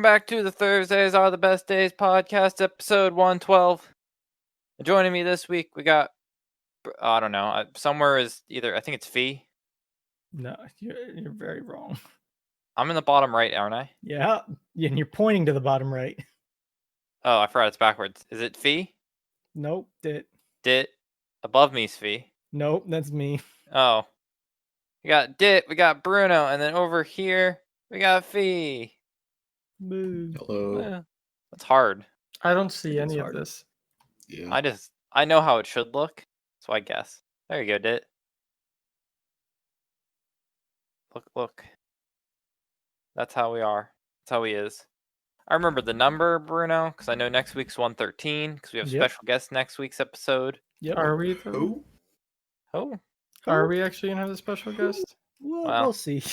back to the Thursdays Are the Best Days podcast, episode 112. Joining me this week, we got, I don't know, somewhere is either, I think it's Fee. No, you're very wrong. I'm in the bottom right, aren't I? Yeah, and you're pointing to the bottom right. Oh, I forgot it's backwards. Is it Fee? Nope, Dit. Above me's Fee. Nope, that's me. Oh. We got Dit, we got Bruno, and then over here, we got Fee. Boo. Hello. That's hard. I don't see It is any of hard. this. Yeah. I know how it should look, so I guess. There you go, Dit. Look. That's how we are. That's how he is. I remember the number, Bruno, because I know next week's 113, because we have Yep. special guests next week's episode. Yep. Are we? Who? Oh, Are we actually gonna have a special guest? Well. We'll see.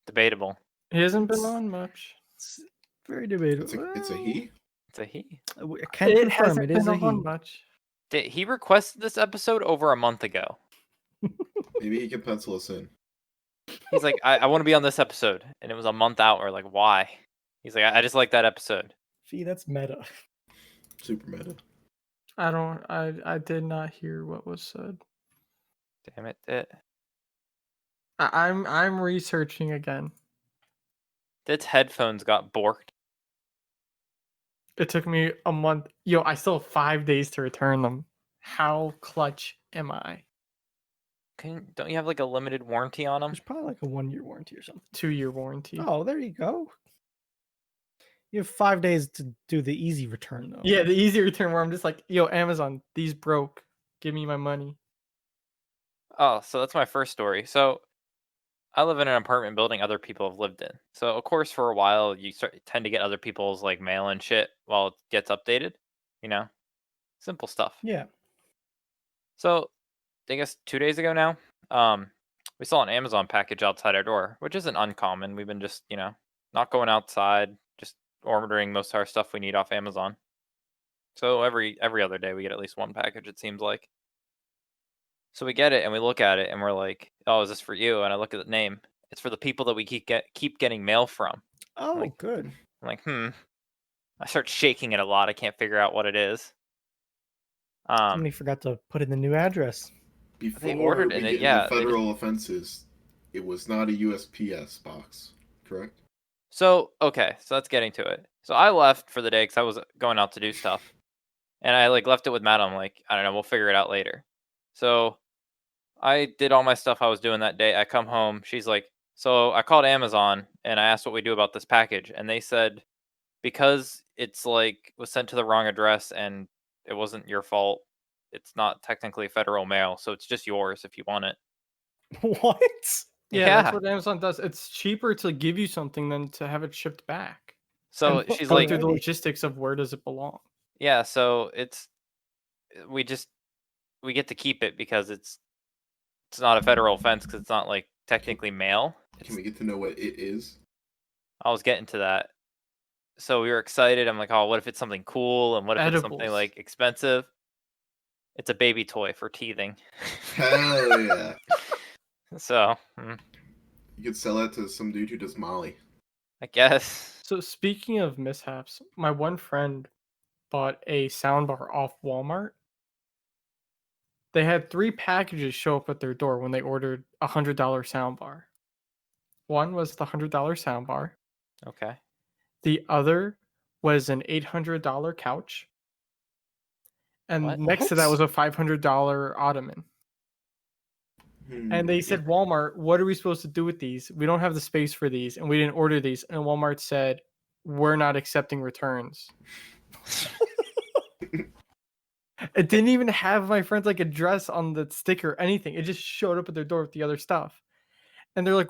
debatable. He hasn't been on much. It's Very debatable. it's a he? It's a he. I can confirm it is a he. Much. He requested this episode over a month ago. Maybe he can pencil us in. He's like, I want to be on this episode. And it was a month out. We're like, why? He's like, I just like that episode. Fee, that's meta. Super meta. I did not hear what was said. Damn it, Dit. I'm researching again. Dit's headphones got borked. It took me a month. Yo, I still have 5 days to return them. How clutch am I? Don't you have like a limited warranty on them? There's probably like a 1-year warranty or something. 2-year warranty. Oh, there you go. You have 5 days to do the easy return, though. Yeah, the easy return where I'm just like, yo, Amazon, these broke. Give me my money. Oh, so that's my first story. So I live in an apartment building other people have lived in. So of course, for a while, you tend to get other people's like mail and shit while it gets updated. You know, simple stuff. Yeah. So I guess 2 days ago now, we saw an Amazon package outside our door, which isn't uncommon. We've been just not going outside, just ordering most of our stuff we need off Amazon. So every other day we get at least one package, it seems like. So we get it and we look at it and we're like, "Oh, is this for you?" And I look at the name. It's for the people that we keep getting mail from. Oh, good. I'm like, I start shaking it a lot. I can't figure out what it is. Somebody forgot to put in the new address. Before ordered we in get it, yeah, into federal offenses, it was not a USPS box, correct? So that's getting to it. So I left for the day because I was going out to do stuff, and I like left it with Matt. I'm like, I don't know, we'll figure it out later. So I did all my stuff I was doing that day. I come home. She's like, so I called Amazon and I asked what we do about this package, and they said because it's like was sent to the wrong address and it wasn't your fault. It's not technically federal mail, so it's just yours if you want it. What? Yeah, that's what Amazon does. It's cheaper to give you something than to have it shipped back. So And she's go like, through the logistics of where does it belong. yeah, so we get to keep it because it's not a federal offense because it's not like technically mail. Can we get to know what it is? I was getting to that. So we were excited. I'm like, oh, what if it's something cool? And what if it's something Edibles. like expensive? It's a baby toy for teething. Hell yeah. So, You could sell that to some dude who does Molly. I guess. So speaking of mishaps, my one friend bought a soundbar off Walmart. They had 3 packages show up at their door when they ordered a $100 soundbar. One was the $100 soundbar. Okay. The other was an $800 couch. And What? next to that was a $500 ottoman. And they said, Walmart, what are we supposed to do with these? We don't have the space for these, and we didn't order these. And Walmart said, we're not accepting returns. It didn't even have my friend's like address on the sticker, anything. It just showed up at their door with the other stuff. And they're like,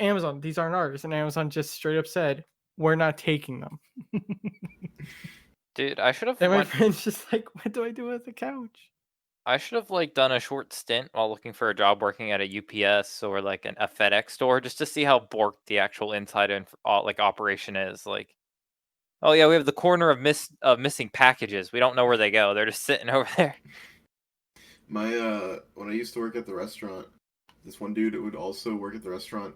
Amazon, these aren't ours. And Amazon just straight up said, we're not taking them. Dude, I should have And my friend's just like, what do I do with the couch? I should have like done a short stint while looking for a job working at a UPS or like a FedEx store just to see how borked the actual inside and like operation is. Like, oh yeah, we have the corner of missing packages. We don't know where they go. They're just sitting over there. My when I used to work at the restaurant, this one dude would also work at the restaurant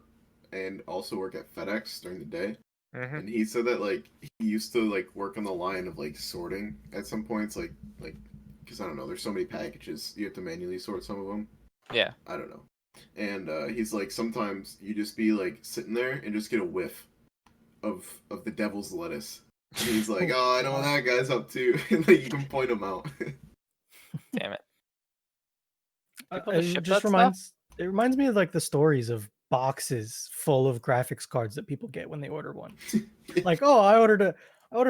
and also work at FedEx during the day. Mhm. And he said that like he used to like work on the line of like sorting at some points, like because I don't know, there's so many packages you have to manually sort some of them. Yeah. I don't know. And he's like, sometimes you just be like sitting there and just get a whiff of the devil's lettuce. And he's like, oh, I know what that guy's up to. And like you can point him out. Damn it. People It just ship just that stuff? reminds me of like the stories of boxes full of graphics cards that people get when they order one. Like, oh, I ordered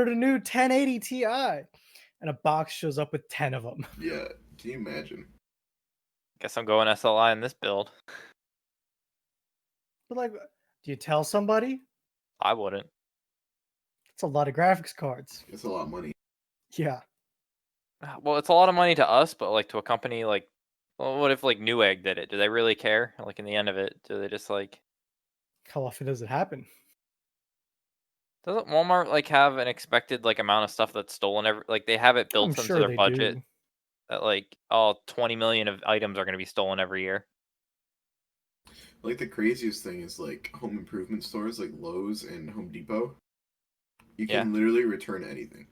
a new 1080 Ti, and a box shows up with 10 of them. Yeah, can you imagine? Guess I'm going SLI in this build. But like, do you tell somebody? I wouldn't. It's a lot of graphics cards. It's a lot of money. Yeah. Well, it's a lot of money to us, but like to a company like, well, what if like Newegg did it? Do they really care? Like in the end of it, do they just like? How often does it happen? Doesn't Walmart like have an expected like amount of stuff that's stolen every? Like they have it I'm built into sure their they budget do. that like 20 million of items are going to be stolen every year. Like the craziest thing is like home improvement stores like Lowe's and Home Depot. You Yeah. can literally return anything.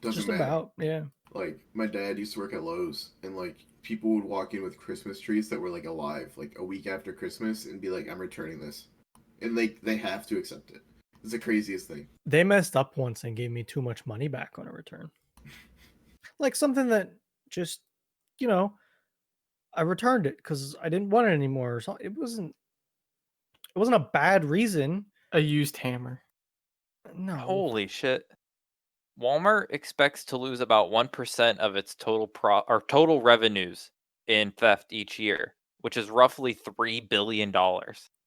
Doesn't Just matter. about, yeah. Like my dad used to work at Lowe's, and like people would walk in with Christmas trees that were like alive, like a week after Christmas, and be like, "I'm returning this," and they have to accept it. It's the craziest thing. They messed up once and gave me too much money back on a return. Like something that just, you know, I returned it because I didn't want it anymore. So it wasn't a bad reason. A used hammer. No. Holy shit! Walmart expects to lose about 1% of its total revenues in theft each year, which is roughly $3 billion.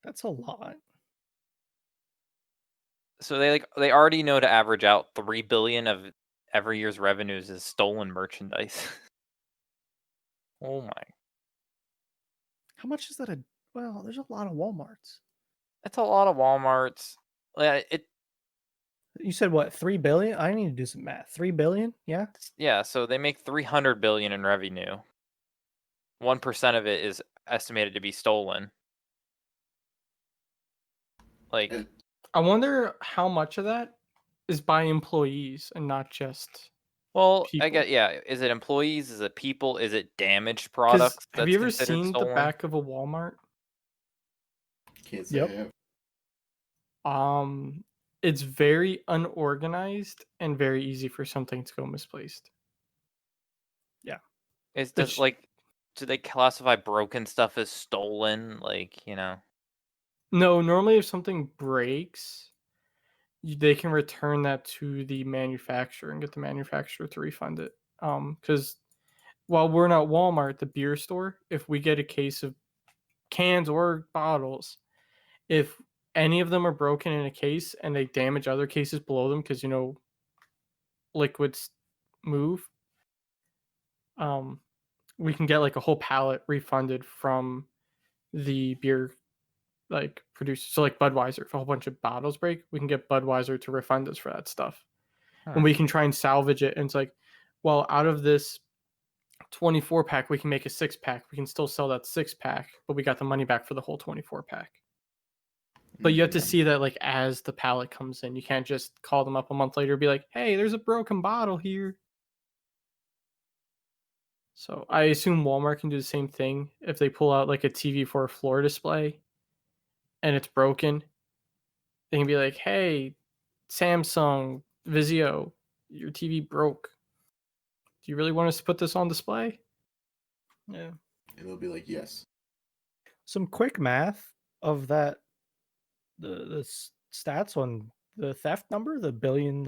That's a lot. So they already know to average out 3 billion of every year's revenues is stolen merchandise. Oh my. How much is that well, there's a lot of Walmarts. That's a lot of Walmarts. You said what, 3 billion? I need to do some math. 3 billion? Yeah. Yeah, so they make 300 billion in revenue. 1% of it is estimated to be stolen. Like, And I wonder how much of that is by employees and not just well, I people. get, yeah. Is it employees? Is it people? Is it damaged Because products? have That's you ever considered seen the stolen? back of a Walmart? can't say Yep. I have. It's very unorganized and very easy for something to go misplaced. Is Which- does like, do they classify broken stuff as stolen? Like, you know. No, normally if something breaks, they can return that to the manufacturer and get the manufacturer to refund it. Because while we're not Walmart, the beer store, if we get a case of cans or bottles, if any of them are broken in a case and they damage other cases below them, because liquids move, we can get like a whole pallet refunded from the beer like producer. So like Budweiser, if a whole bunch of bottles break, we can get Budweiser to refund us for that stuff. And we can try and salvage it. And it's like, well, out of this 24 pack, we can make a 6-pack. We can still sell that 6-pack, but we got the money back for the whole 24 pack. But you have to see that like as the pallet comes in. You can't just call them up a month later and be like, hey, there's a broken bottle here. So I assume Walmart can do the same thing if they pull out like a TV for a floor display and it's broken. They can be like, hey, Samsung, Vizio, your TV broke. Do you really want us to put this on display? Yeah. And they'll be like, yes. Some quick math of that, the stats on the theft number, the $1 billion.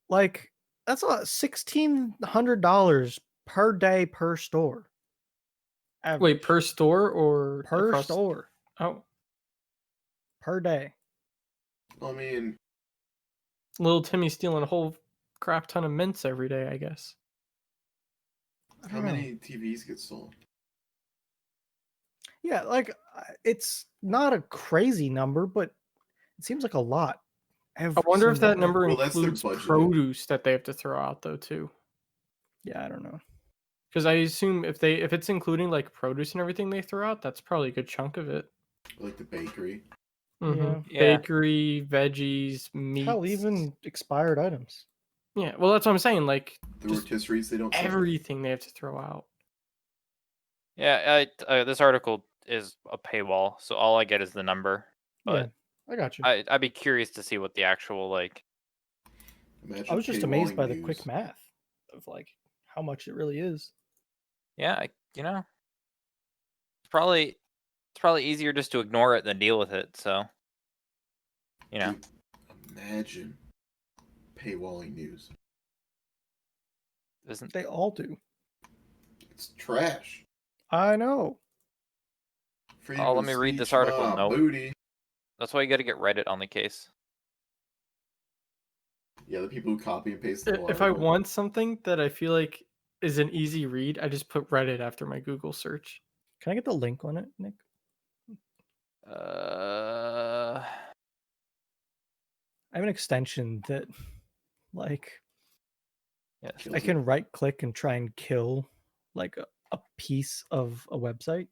Like that's $1,600 per day per store. Average. Wait, per store or per across? store Oh, per day. I mean, little Timmy stealing a whole crap ton of mints every day, I guess. I how don't know. many TVs get stolen? Yeah, like it's not a crazy number, but it seems like a lot. I wonder if that single day. number Well, that's their includes budget. produce that they have to throw out though too. Yeah, I don't know. Because I assume if it's including like produce and everything they throw out, that's probably a good chunk of it. Like the bakery. Yeah. Yeah. Bakery, veggies, meats. Hell, even expired items. Yeah, well, that's what I'm saying. Like, The just rotisseries they don't sell. everything they have to throw out. Yeah, this article is a paywall, so all I get is the number. Yeah, But I got you. I'd be curious to see what the actual like. Imagine I was just amazed paywalling by the news. quick math of like how much it really is. Yeah, it's probably easier just to ignore it than deal with it. So, Dude, imagine paywalling news. isn't They all do. It's trash. I know. Freedom Oh, let of me read this speech, article. my Nope. booty. That's why you got to get Reddit on the case. Yeah, the people who copy and paste the whole If I article. want something that I feel like is an easy read, I just put Reddit after my Google search. Can I get the link on it, Nick? Uh, I have an extension that, like, yes. Kills I it. can right click and try and kill like a piece of a website.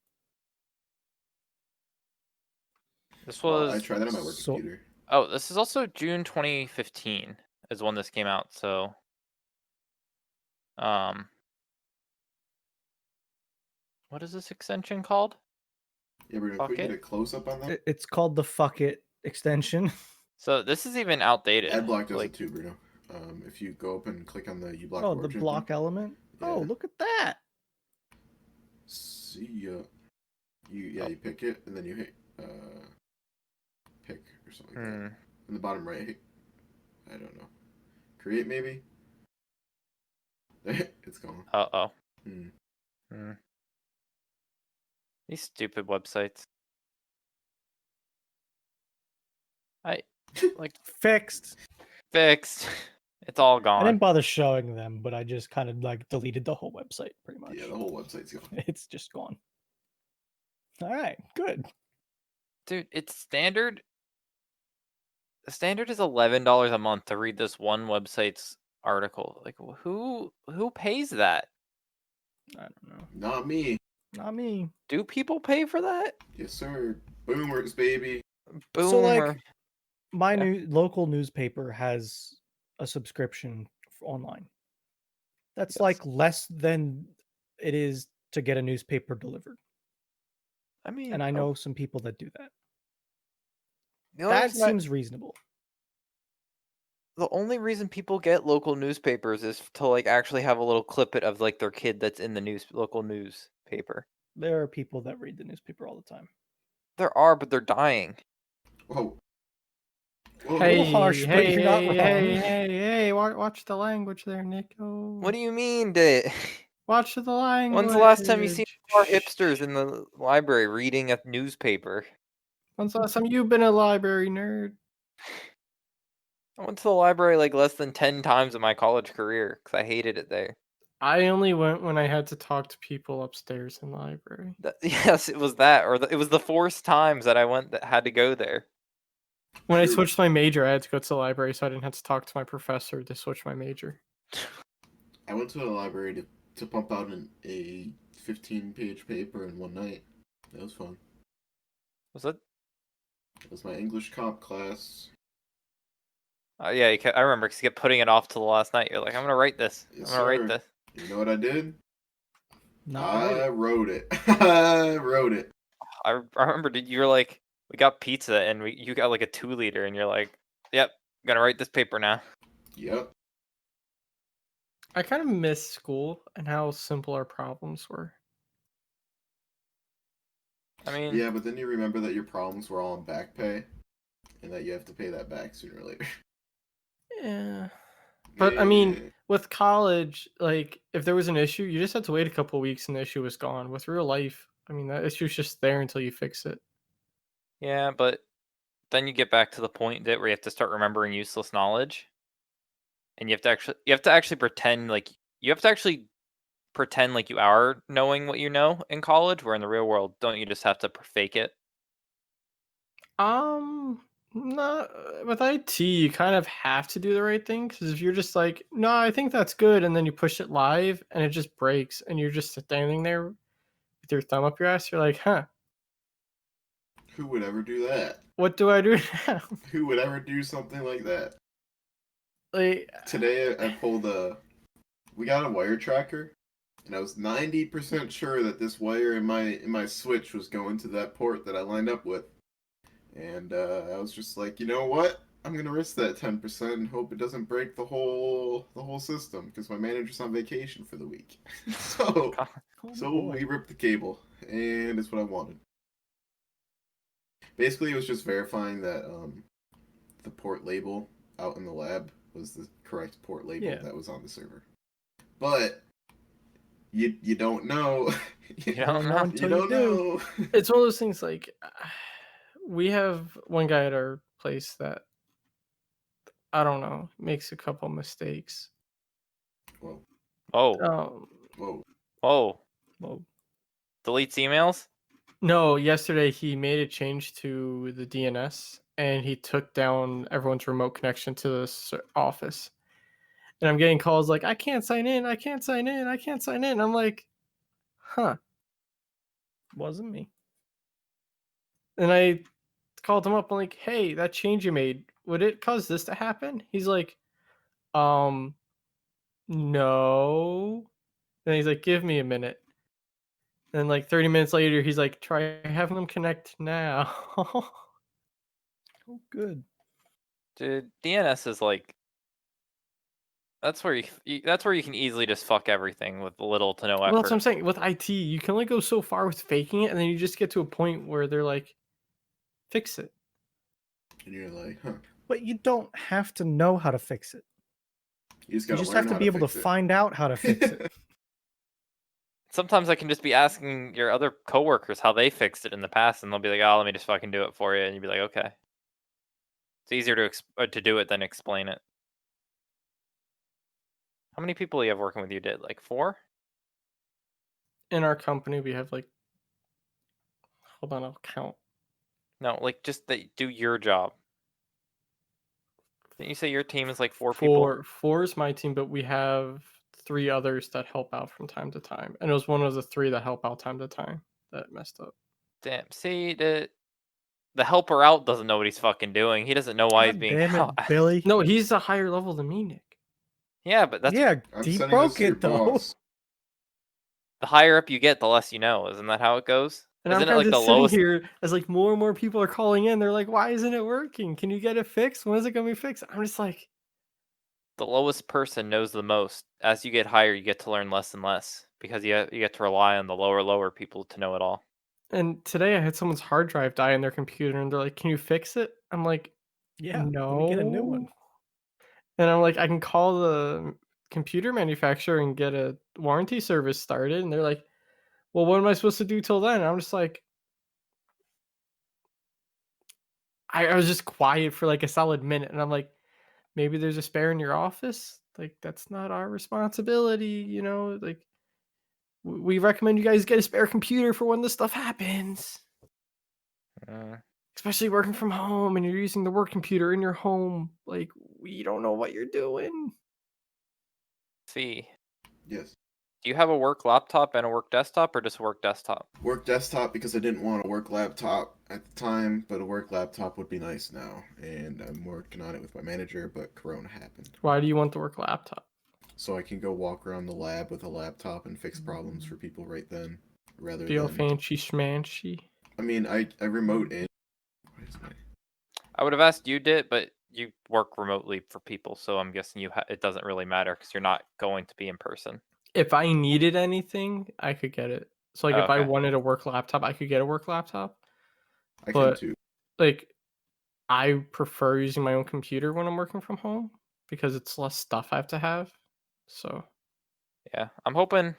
This Well, was I tried that on my work so- computer. Oh, this is also June 2015 is when this came out. So, what is this extension called? Yeah, Bruno, Fuck can we get it. a close up on that? It's called the Fuck It extension. So this is even outdated. Adblock does like, it too, Bruno. If you go up and click on the uBlock Oh, the origin block thing, element. Oh, Yeah. look at that. see ya. You Oh. you pick it and then you hit pick or something like that. hmm. In the bottom right, hit, I don't know. Create maybe. It's gone. Uh-oh. Hmm. Hmm. These stupid websites. Fixed. Fixed. It's all I gone. didn't bother showing them, but I just kind of like deleted the whole website pretty much. Yeah, the whole website's gone. It's just gone. All right, good. Dude, it's standard. The standard is $11 a month to read this one website's article. Like, who pays that? I don't know. Not me. Not me. Do people pay for that? Yes, sir. Boomers, baby. Boomer. So like my Yeah. new local newspaper has a subscription online. That's Yes. like less than it is to get a newspaper delivered. I mean, And I know some people that do that. the only That reason I- seems reasonable. the only reason people get local newspapers is to like actually have a little clip it of like their kid that's in the local newspaper. There are people that read the newspaper all the time. There are, but they're dying. Whoa. Hey, harsh, but you're not wrong. hey! Watch the language there, Nico. What do you mean, Dit? Watch the language. When's the last time you seen more hipsters in the library reading a newspaper? When's the last time you've been a library nerd? I went to the library like less than 10 times in my college career because I hated it there. I only went when I had to talk to people upstairs in the library. Yes, it was that, or it was the forced times that I went that had to go there. When I True. switched my major, I had to go to the library, so I didn't have to talk to my professor to switch my major. I went to the library to pump out a 15-page paper in one night. That was fun. Was that? It was my English comp class. Yeah, I remember because you kept putting it off till the last night. You're like, I'm gonna write this. Yes, I'm gonna sir. write this. You know what I did? Not I right. wrote it. I wrote it. I remember you were like, we got pizza and you got like a 2-liter and you're like, yep, gonna write this paper now. Yep. I kind of miss school and how simple our problems were. I mean, Yeah, but then you remember that your problems were all on back pay, and that you have to pay that back sooner or later. Yeah. But, I mean, with college, like, if there was an issue, you just had to wait a couple weeks and the issue was gone. With real life, I mean, that issue's just there until you fix it. yeah, but then you get back to the point that where you have to start remembering useless knowledge, and you have to actually pretend like you are knowing what you know in college. Where in the real world, don't you just have to fake it? No, with IT, you kind of have to do the right thing because if you're just like, no, I think that's good, and then you push it live and it just breaks, and you're just standing there with your thumb up your ass, you're like, huh. Who would ever do that? What do I do now? Who would ever do something like that? Like, Today I pulled we got a wire tracker, and I was 90% sure that this wire in my switch was going to that port that I lined up with. And I was just like, you know what? I'm gonna risk that 10% and hope it doesn't break the whole system because my manager's on vacation for the week. so Oh, boy. we ripped the cable, and it's what I wanted. Basically, it was just verifying that the port label out in the lab was the correct port label Yeah. that was on the server. But you don't know. You don't know. You don't know. it's one of those things like we have one guy at our place that I don't know makes a couple mistakes. Whoa, Oh, whoa. whoa. Whoa. Deletes emails? No, yesterday he made a change to the DNS and he took down everyone's remote connection to the office. And I'm getting calls like, I can't sign in, I can't sign in, I can't sign in. I'm like, huh. Wasn't me. And I called him up. I'm like, hey, that change you made, would it cause this to happen? He's like, no. And he's like, give me a minute. And like 30 minutes later, he's like, try having them connect now. Oh, good. Dude, DNS is like that's where you can easily just fuck everything with little to no Well, that's what effort. I'm saying. With IT, you can only go so far with faking it, and then you just get to a point where they're like, fix it. And you're like, huh. But you don't have to know how to fix it. You just You gotta just learn have to how be able to fix it. find out how to fix it. Sometimes I can just be asking your other coworkers how they fixed it in the past, and they'll be like, "Oh, let me just fucking do it for you," and you'd be like, "Okay." It's easier to do it than explain it. How many people do you have working with you? Did like 4? In our company, we have like, hold on, I'll count. No, like just that do your job. Didn't you say your team is like 4 people? Four is my team, but we have 3 others that help out from time to time. And it was one of the 3 that help out time to time that messed up. Damn. See, the helper out doesn't know what he's fucking doing. He doesn't know why he's God being damn it, out. Billy. No, he's a higher level than me, Nick. Yeah, but that's Yeah, I'm he sending this broke to your it though. boss. the higher up you get, the less you know. Isn't that how it goes? And Isn't I'm it kind like of the just sitting lowest? here as like more and more people are calling in. They're like, why isn't it working? Can you get it fixed? When is it going to be fixed? I'm just like, The lowest person knows the most. As you get higher, you get to learn less and less because you get to rely on the lower people to know it all. and today I had someone's hard drive die in their computer and they're like, can you fix it? I'm like, Yeah, let me get a new one. no. And I'm like, I can call the computer manufacturer and get a warranty service started. And they're like, well, what am I supposed to do till then? And I'm just like, I was just quiet for like a solid minute. And I'm like, maybe there's a spare in your office. Like, that's not our responsibility, you know? Like, we recommend you guys get a spare computer for when this stuff happens. Uh, Especially working from home and you're using the work computer in your home. Like, we don't know what you're doing. see, Yes. do you have a work laptop and a work desktop, or just a work desktop? Work desktop because I didn't want a work laptop at the time, but a work laptop would be nice now. And I'm working on it with my manager, but Corona happened. Why do you want the work laptop? So I can go walk around the lab with a laptop and fix problems for people right then, rather Feel than. fancy schmancy. I mean, I remote in. Where's my? I would have asked you did, but you work remotely for people, so I'm guessing it doesn't really matter because you're not going to be in person. If I needed anything, I could get it. So like Oh, if I okay. wanted a work laptop, I could get a work laptop. I can But too. like I prefer using my own computer when I'm working from home because it's less stuff I have to have. So Yeah, I'm hoping.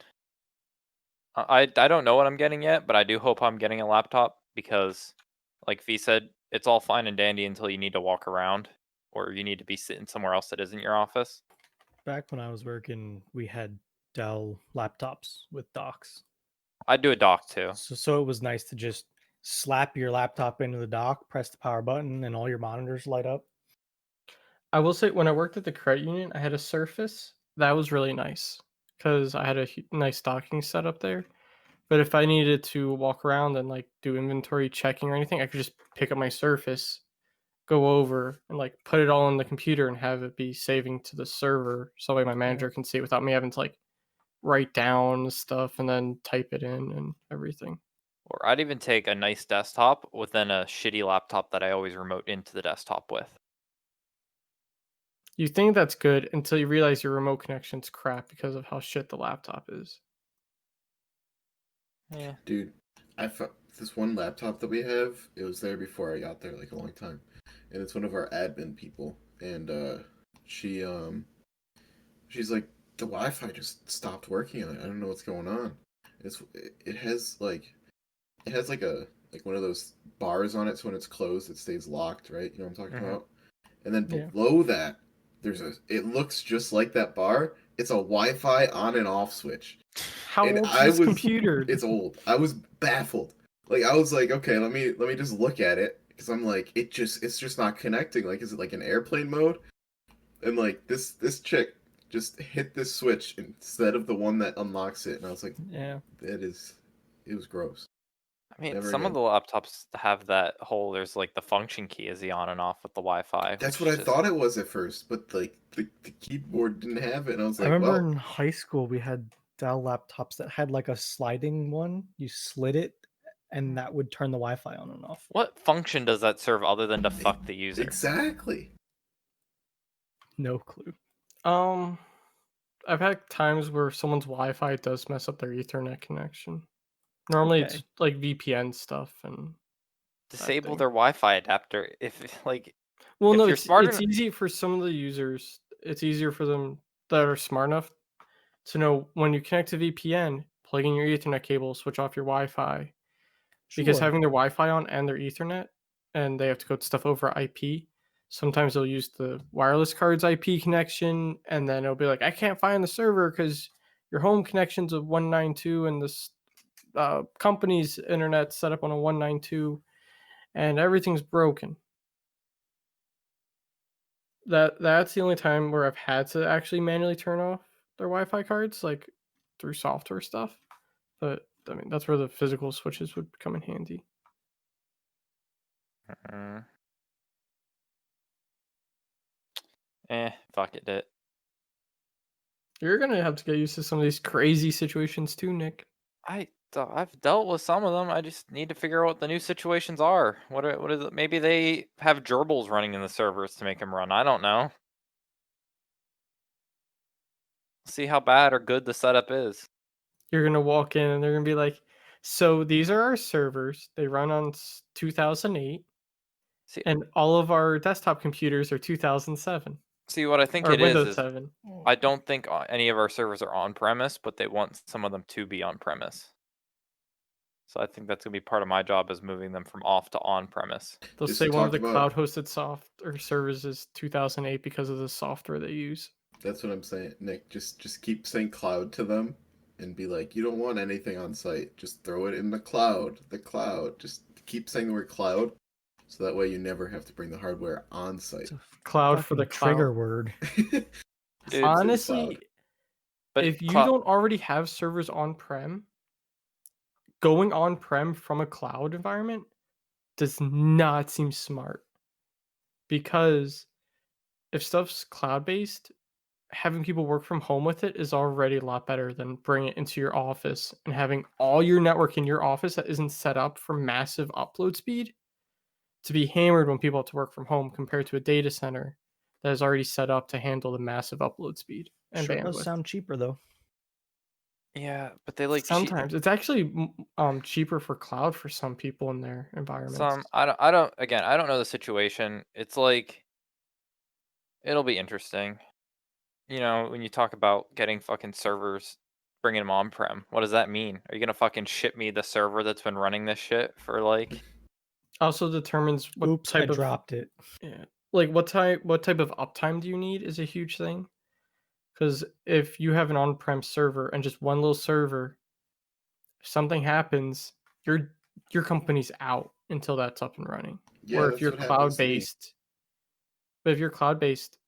I don't know what I'm getting yet, but I do hope I'm getting a laptop because, like V said, it's all fine and dandy until you need to walk around or you need to be sitting somewhere else that isn't your office. Back when I was working, we had Dell laptops with docks. I'd do a dock too. So it was nice to just slap your laptop into the dock, press the power button, and all your monitors light up. I will say when I worked at the credit union, I had a Surface. That was really nice because I had a nice docking setup there. But if I needed to walk around and like do inventory checking or anything, I could just pick up my Surface, go over and like put it all in the computer and have it be saving to the server so that way my manager can see it without me having to like write down stuff and then type it in and everything. Or I'd even take a nice desktop within a shitty laptop that I always remote into the desktop with. You think that's good until you realize your remote connection's crap because of how shit the laptop is. Yeah. Dude, I found this one laptop that we have. It was there before I got there, like a long time, and it's one of our admin people. And she she's like, the Wi-Fi just stopped working. I don't know what's going on. It has like a like one of those bars on it, so when it's closed, it stays locked, right? You know what I'm talking about? And then Yeah. below that, it looks just like that bar. It's a Wi-Fi on and off switch. How And old I is this was computer? It's old. I was baffled. Like I was like, okay, let me just look at it because I'm like, it's just not connecting. Like, is it like an airplane mode? And like this chick just hit this switch instead of the one that unlocks it, and I was like, Yeah. it was gross. I mean, Never some of again. the laptops have that whole. There's like the function key is the on and off with the Wi-Fi. That's which what I is just- thought it was at first, but like the keyboard didn't have it, and I was I like, remember well, in high school we had Dell laptops that had like a sliding one. You slid it, and that would turn the Wi-Fi on and off. What function does that serve other than to fuck the user? exactly. No clue. I've had times where someone's Wi-Fi does mess up their Ethernet connection. Normally Okay. it's like VPN stuff and Disable thing. their Wi-Fi adapter if like. well, If no, you're it's smart it's enough- easy for some of the users. It's easier for them that are smart enough to know when you connect to VPN, plug in your Ethernet cable, switch off your Wi-Fi. Because Sure. having their Wi-Fi on and their Ethernet, and they have to code stuff over IP. Sometimes they'll use the wireless card's IP connection, and then it'll be like, I can't find the server because your home connection's a 192, and this company's internet set up on a 192, and everything's broken. That's the only time where I've had to actually manually turn off their Wi-Fi cards, like through software stuff. But I mean, that's where the physical switches would come in handy. Mm. Fuck it. You're gonna have to get used to some of these crazy situations too, Nick. I've dealt with some of them. I just need to figure out what the new situations are. What is it? Maybe they have gerbils running in the servers to make them run. I don't know. See how bad or good the setup is. You're gonna walk in and they're gonna be like, "So these are our servers. They run on 2008, See, and all of our desktop computers are 2007 what I think or it Windows is 7." I don't think any of our servers are on premise, but they want some of them to be on premise. So I think that's gonna be part of my job is moving them from off to on premise. They'll Just say one of talked the about- cloud-hosted soft or servers is 2008 because of the software they use. That's what I'm saying, Nick. Just keep saying cloud to them, and be like, you don't want anything on site. Just throw it in the cloud. The cloud. Just keep saying the word cloud, so that way you never have to bring the hardware on site. It's a Cloud for the fucking trigger cloud. word. Dude, Honestly, But if you don't already have servers on-prem, going on-prem from a cloud environment does not seem smart. Because if stuff's cloud-based, having people work from home with it is already a lot better than bringing it into your office and having all your network in your office that isn't set up for massive upload speed to be hammered when people have to work from home compared to a data center that is already set up to handle the massive upload speed and Sure bandwidth. does sound cheaper though. yeah, but they like Sometimes it's actually cheaper for cloud for some people in their environments. I don't know the situation. It's like it'll be interesting. You know, when you talk about getting fucking servers, bringing them on-prem, what does that mean? Are you gonna fucking ship me the server that's been running this shit for like? Also determines what Oops, I type of dropped it. yeah, like what type of uptime do you need is a huge thing. Because if you have an on-prem server and just one little server, if something happens, your company's out until that's up and running. Yeah, Or if that's you're what happens to me. cloud-based, but if you're cloud-based,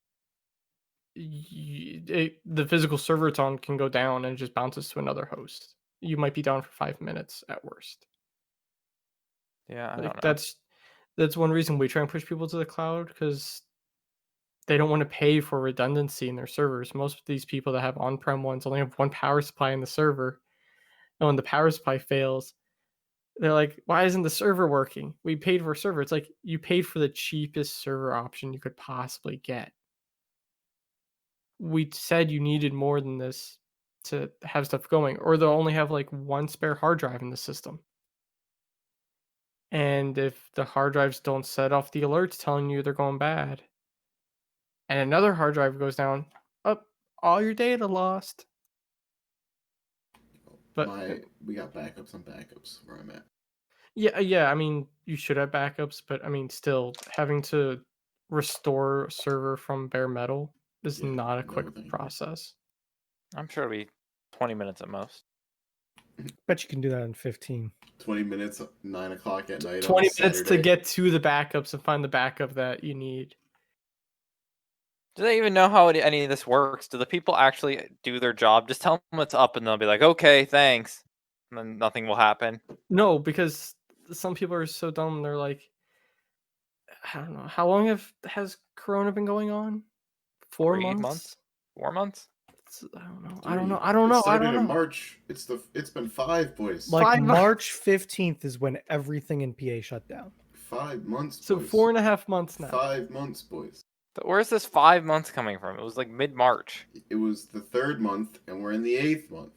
the physical server it's on can go down and it just bounces to another host. you might be down for 5 minutes at worst. Yeah, I Like don't know. that's one reason we try and push people to the cloud, because they don't want to pay for redundancy in their servers. Most of these people that have on-prem ones only have one power supply in the server, and when the power supply fails, they're like, "Why isn't the server working? We paid for a server." It's like you paid for the cheapest server option you could possibly get. We said you needed more than this to have stuff going, or they'll only have like one spare hard drive in the system. And if the hard drives don't set off the alerts telling you they're going bad, and another hard drive goes down, up, all your data lost. But We got backups on backups where I'm at. yeah, I mean, you should have backups, but I mean, still having to restore a server from bare metal is Yeah, not a no, quick thank you. process. I'm sure it'll be 20 minutes at most. Bet you can do that in 15. 20 minutes, 9 o'clock at night. 20 on minutes to Saturday. get to the backups and find the backup that you need. Do they even know how any of this works? Do the people actually do their job? Just tell them it's up and they'll be like, okay, thanks. And then nothing will happen. No, because some people are so dumb. They're like, I don't know. How long has Corona been going on? 4 3 months? months? 4 months? I don't know. Dude, I don't know. I don't know. It I started don't in know. March. It's been 5, boys. Like 5 months. March 15th is when everything in PA shut down. 5 months, So boys. 4.5 months now. 5 months, boys. Where's this 5 months coming from? It was like mid-March. It was the 3rd month, and we're in the 8th month.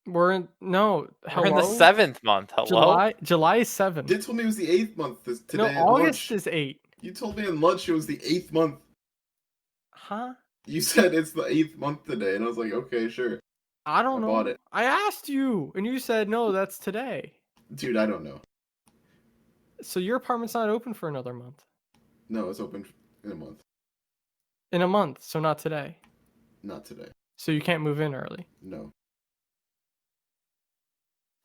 We're in We're in the hello? 7th month. Hello? July is 7. They told me it was the 8th month today No, at August lunch. is 8. You told me in lunch it was the 8th month. Huh? You said it's the 8th month today, and I was like, okay, sure. I don't I know. bought it. I asked you, and you said no. That's today. Dude, I don't know. So your apartment's not open for another month. No, it's open in a month. In a month, so not today. Not today. So you can't move in early. No.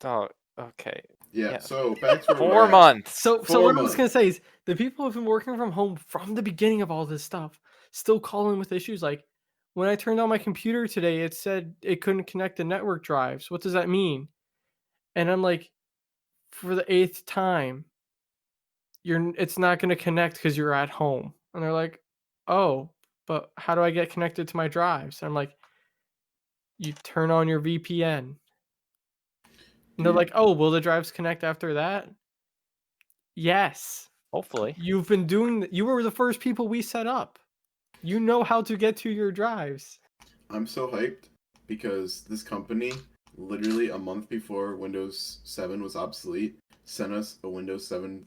Oh, okay. Yeah, Yeah. so back to where 4 we're at. months. So 4 what I was months. gonna say is the people who've been working from home from the beginning of all this stuff still calling with issues. Like when I turned on my computer today, it said it couldn't connect the network drives. What does that mean? And I'm like, for the 8th time, it's not gonna connect because you're at home. And they're like, oh, but how do I get connected to my drives? And I'm like, you turn on your VPN. And they're Dude. like, oh, will the drives connect after that? Yes. Hopefully. You've been doing you were the first people we set up. You know how to get to your drives. I'm so hyped because this company, literally a month before Windows 7 was obsolete, sent us a Windows 7,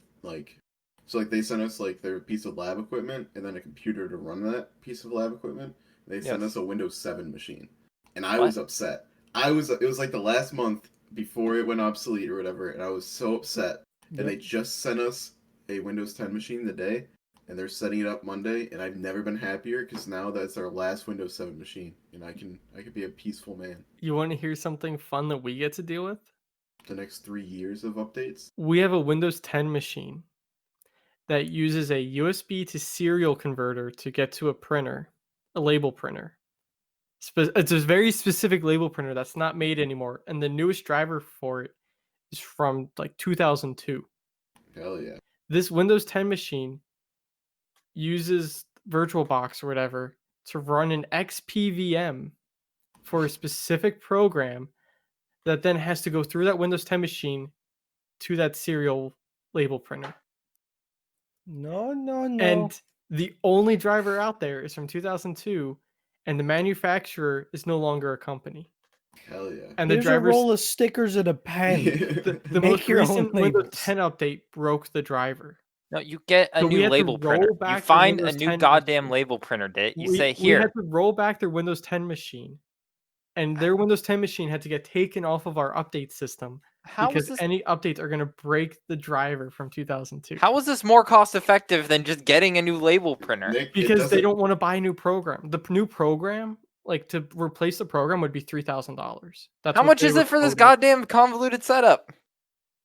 they sent us, their piece of lab equipment and then a computer to run that piece of lab equipment. They sent us a Windows 7 machine. And I was upset. It was like the last month before it went obsolete or whatever, and I was so upset. Yep. And they just sent us a Windows 10 machine today, and they're setting it up Monday, and I've never been happier because now that's our last Windows 7 machine, and I could be a peaceful man. You want to hear something fun that we get to deal with? The next 3 years of updates. We have a Windows 10 machine that uses a USB to serial converter to get to a printer, a label printer. It's a very specific label printer that's not made anymore, and the newest driver for it is from like 2002. Hell yeah. This Windows 10 machine uses VirtualBox or whatever to run an XPVM for a specific program that then has to go through that Windows 10 machine to that serial label printer. No. And the only driver out there is from 2002, and the manufacturer is no longer a company. Hell yeah. And Here's the drivers, a roll of stickers and a pen. the Make most your own recent Windows labels. 10 update broke the driver. No, you get a So we new had to label printer. roll You back the find a Windows new 10 goddamn machine. label printer, Dit. You we say, had here. to roll back their Windows 10 machine, and their Windows 10 machine had to get taken off of our update system because any updates are going to break the driver from 2002. How is this more cost effective than just getting a new label printer? Nick, Because they don't want to buy a new program. The new program, like to replace the program, would be $3,000. How much is it for this goddamn convoluted setup?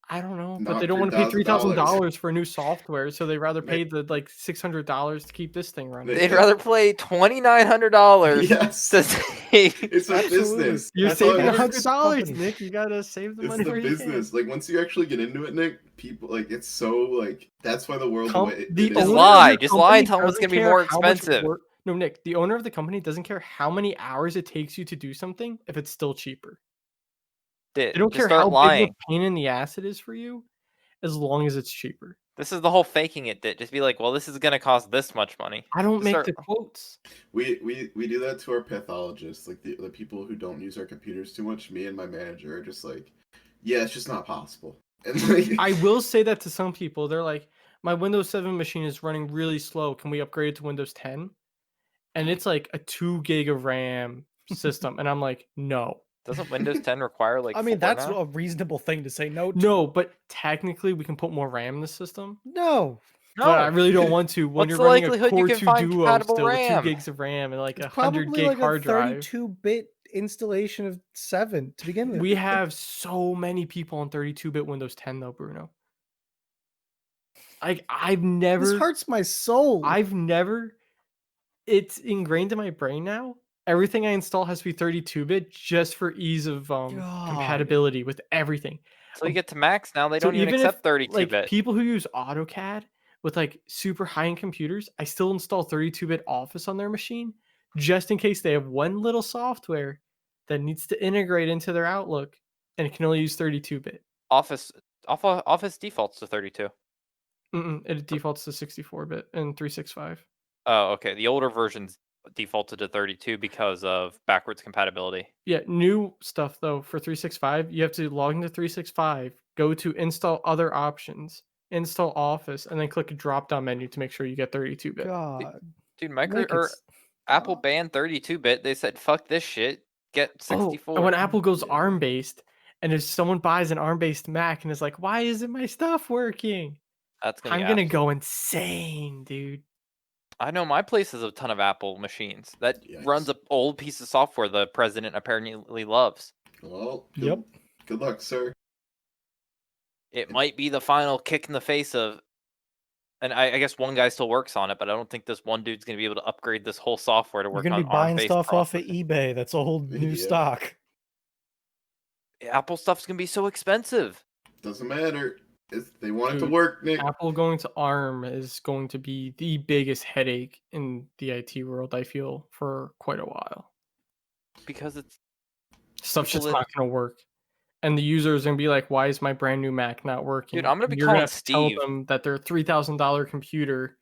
I don't know, but Not they don't want to pay $3,000. $3,000 for new software, so they rather Nick. pay the like $600 to keep this thing running. Nick. They'd rather play $2,900 Yes. to save. It's a Absolutely. business. You're That's how it saving works. $100, Companies. Nick. You gotta save the It's money the where business. Like once you actually get into it, Nick, people like it's so like that's why the world Com- the way the it Just is. owner lie. of the Just lie and company tell them it's doesn't gonna be care more how much expensive. work- No, Nick, the owner of the company doesn't care how many hours it takes you to do something if it's still cheaper. They don't Just care start how big lying. of a pain in the ass it is for you, as long as it's cheaper. This is the whole faking it bit. Just be like, well, this is gonna cost this much money. I don't Just make start- the quotes. We do that to our pathologists, like the people who don't use our computers too much. Me and my manager are just like, yeah, it's just not possible. And like, I will say that to some people. They're like, my Windows 7 machine is running really slow. Can we upgrade it to Windows 10? And it's like a 2 gig of RAM system. And I'm like, no. Doesn't Windows 10 require like? I mean, 4 that's now? a reasonable thing to say no to. No, but technically we can put more RAM in the system. No. But I really don't want to when What's you're the running a likelihood you Core can 2 find Duo compatible still with 2 RAM? gigs of RAM and like It's 100 probably gig like hard a drive. 32-bit installation of 7 to begin with. We have so many people on 32-bit Windows 10 though, Bruno. Like I've This never hurts my soul. it's ingrained in my brain now. Everything I install has to be 32-bit just for ease of God. compatibility with everything. So you get to Macs now, they So don't even even accept if 32-bit. like people who use AutoCAD with like super high-end computers, I still install 32-bit Office on their machine just in case they have one little software that needs to integrate into their Outlook and it can only use 32-bit. Office defaults to 32. It defaults to 64-bit and 365. Oh, okay. The older versions defaulted to 32 because of backwards compatibility. Yeah, new stuff though for 365, you have to log into 365, go to install other options, install Office, and then click a drop-down menu to make sure you get 32-bit. God. Dude, Nick, it's- Apple banned 32-bit. They said, "Fuck this shit. Get 64." And when Apple goes Yeah. ARM-based, and if someone buys an ARM-based Mac and is like, "Why isn't my stuff working?" That's gonna I'm be gonna abs- go insane, dude. I know my place has a ton of Apple machines that runs Yikes. an old piece of software the president apparently loves. Well, Yep. Good luck, sir. It might be the final kick in the face of, and I guess one guy still works on it, but I don't think this one dude's gonna be able to upgrade this whole software to You're work gonna on be buying ARM-based stuff off of processing. eBay that's old new Yeah. stock. Apple stuff's gonna be so expensive. Doesn't matter. They want it to Dude, work, Nick. Apple going to ARM is going to be the biggest headache in the IT world, I feel, for quite a while. Because it's Stuff's People just that- not going to work. And the user is going to be like, why is my brand new Mac not working? Dude, I'm gonna be And you're gonna calling have to tell Steve. them that their $3,000 computer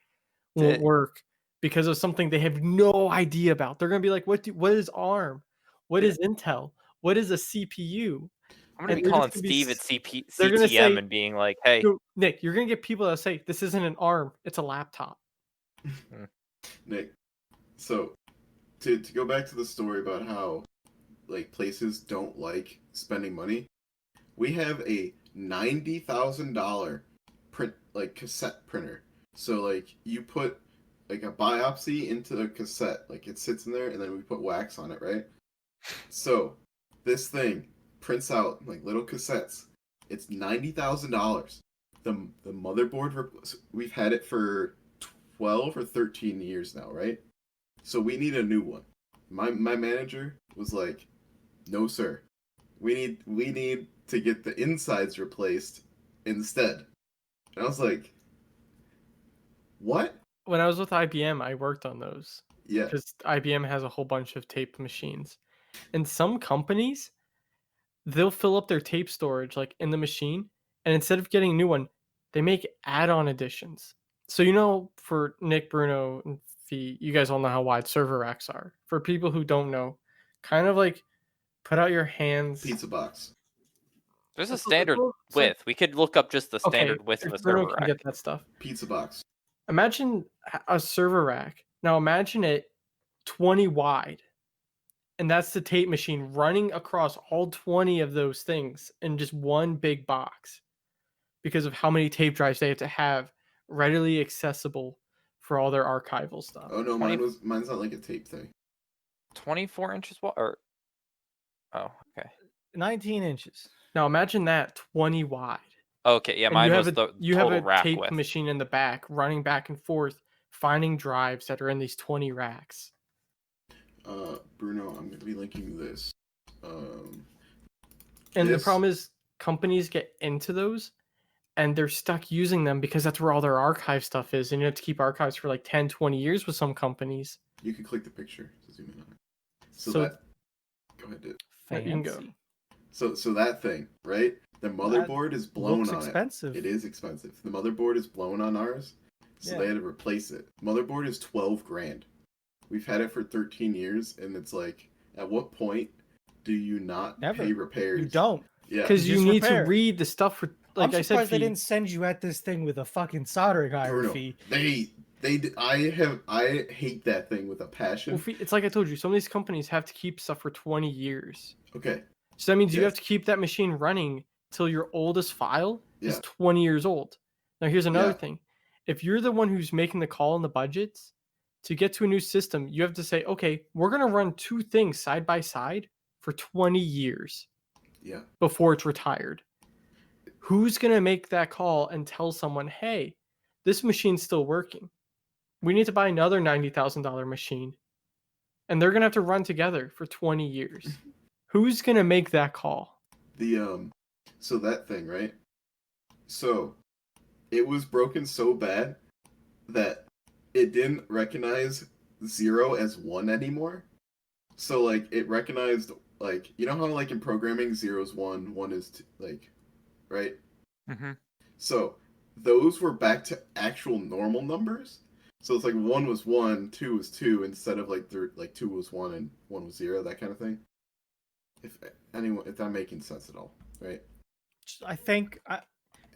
won't To- work because of something they have no idea about. They're going to be like, what is ARM? What is Intel? What is a CPU? I'm gonna And be they're calling just gonna be Steve s- at CP, they're gonna CTM say- and being like, "Hey, Yo, Nick, you're going to get people that say, this isn't an ARM, it's a laptop. Nick. So, to go back to the story about how like places don't like spending money, we have a $90,000 cassette printer. So like you put like a biopsy into a cassette, like it sits in there, and then we put wax on it, right? So this thing prints out like little cassettes. It's $90,000. The motherboard we've had it for 12 or 13 years now, right? So we need a new one. My manager was like, "No, sir. We need to get the insides replaced instead." And I was like, "What?" When I was with IBM, I worked on those Yeah. because IBM has a whole bunch of tape machines. And some companies, they'll fill up their tape storage like in the machine, and instead of getting a new one, they make add-on editions. So for Nick, Bruno, and Fee, you guys all know how wide server racks are. For people who don't know, kind of like put out your hands. Pizza box. there's a That's what- standard well, it's like- width. We could look up just the Okay, standard width of if a Bruno server can rack." get that stuff. Pizza box. Imagine a server rack. Now imagine it 20 wide. And that's the tape machine running across all 20 of those things in just one big box because of how many tape drives they have to have readily accessible for all their archival stuff. Oh no, 20 mine's not like a tape thing. 24 inches wide, or oh, okay. 19 inches. Now imagine that 20 wide. Okay, yeah, And mine you was have the you have total a rack tape width. machine in the back, running back and forth, finding drives that are in these 20 racks. Bruno, I'm gonna be linking this. And the This- problem is companies get into those and they're stuck using them because that's where all their archive stuff is. And you have to keep archives for like 10, 20 years with some companies. You can click the picture to zoom in on it. So, So- that. Go ahead, dude. You can go. Fancy. So that thing, right? The motherboard is blown Looks on expensive. it. It is expensive. The motherboard is blown on ours, so they Yeah. had to replace it. Motherboard is 12 grand. We've had it for 13 years, and it's like, at what point do you not Never. pay repairs? You don't. Yeah. Because you just need repair. to read the stuff for, like I'm I surprised said, they didn't send you at this thing with a fucking soldering iron Bruno, fee. I hate that thing with a passion. well, it's like I told you, some of these companies have to keep stuff for 20 years. Okay. So that means you have Yes. to keep that machine running till your oldest file is Yeah. 20 years old. Now, here's another Yeah. thing. If you're the one who's making the call on the budgets, to get to a new system, you have to say, okay, we're going to run two things side by side for 20 years Yeah. before it's retired. Who's going to make that call and tell someone, hey, this machine's still working? We need to buy another $90,000 machine. And they're going to have to run together for 20 years. Who's going to make that call? So that thing, right? So it was broken so bad that it didn't recognize 0 as 1 anymore. So like it recognized, like, you know how like in programming 0 is 1, 1 is 2, like, right? Mm-hmm. So those were back to actual normal numbers. So it's like 1 was 1, 2 was 2, instead of like 2 was 1 and 1 was 0, that kind of thing. If that making sense at all, right? I think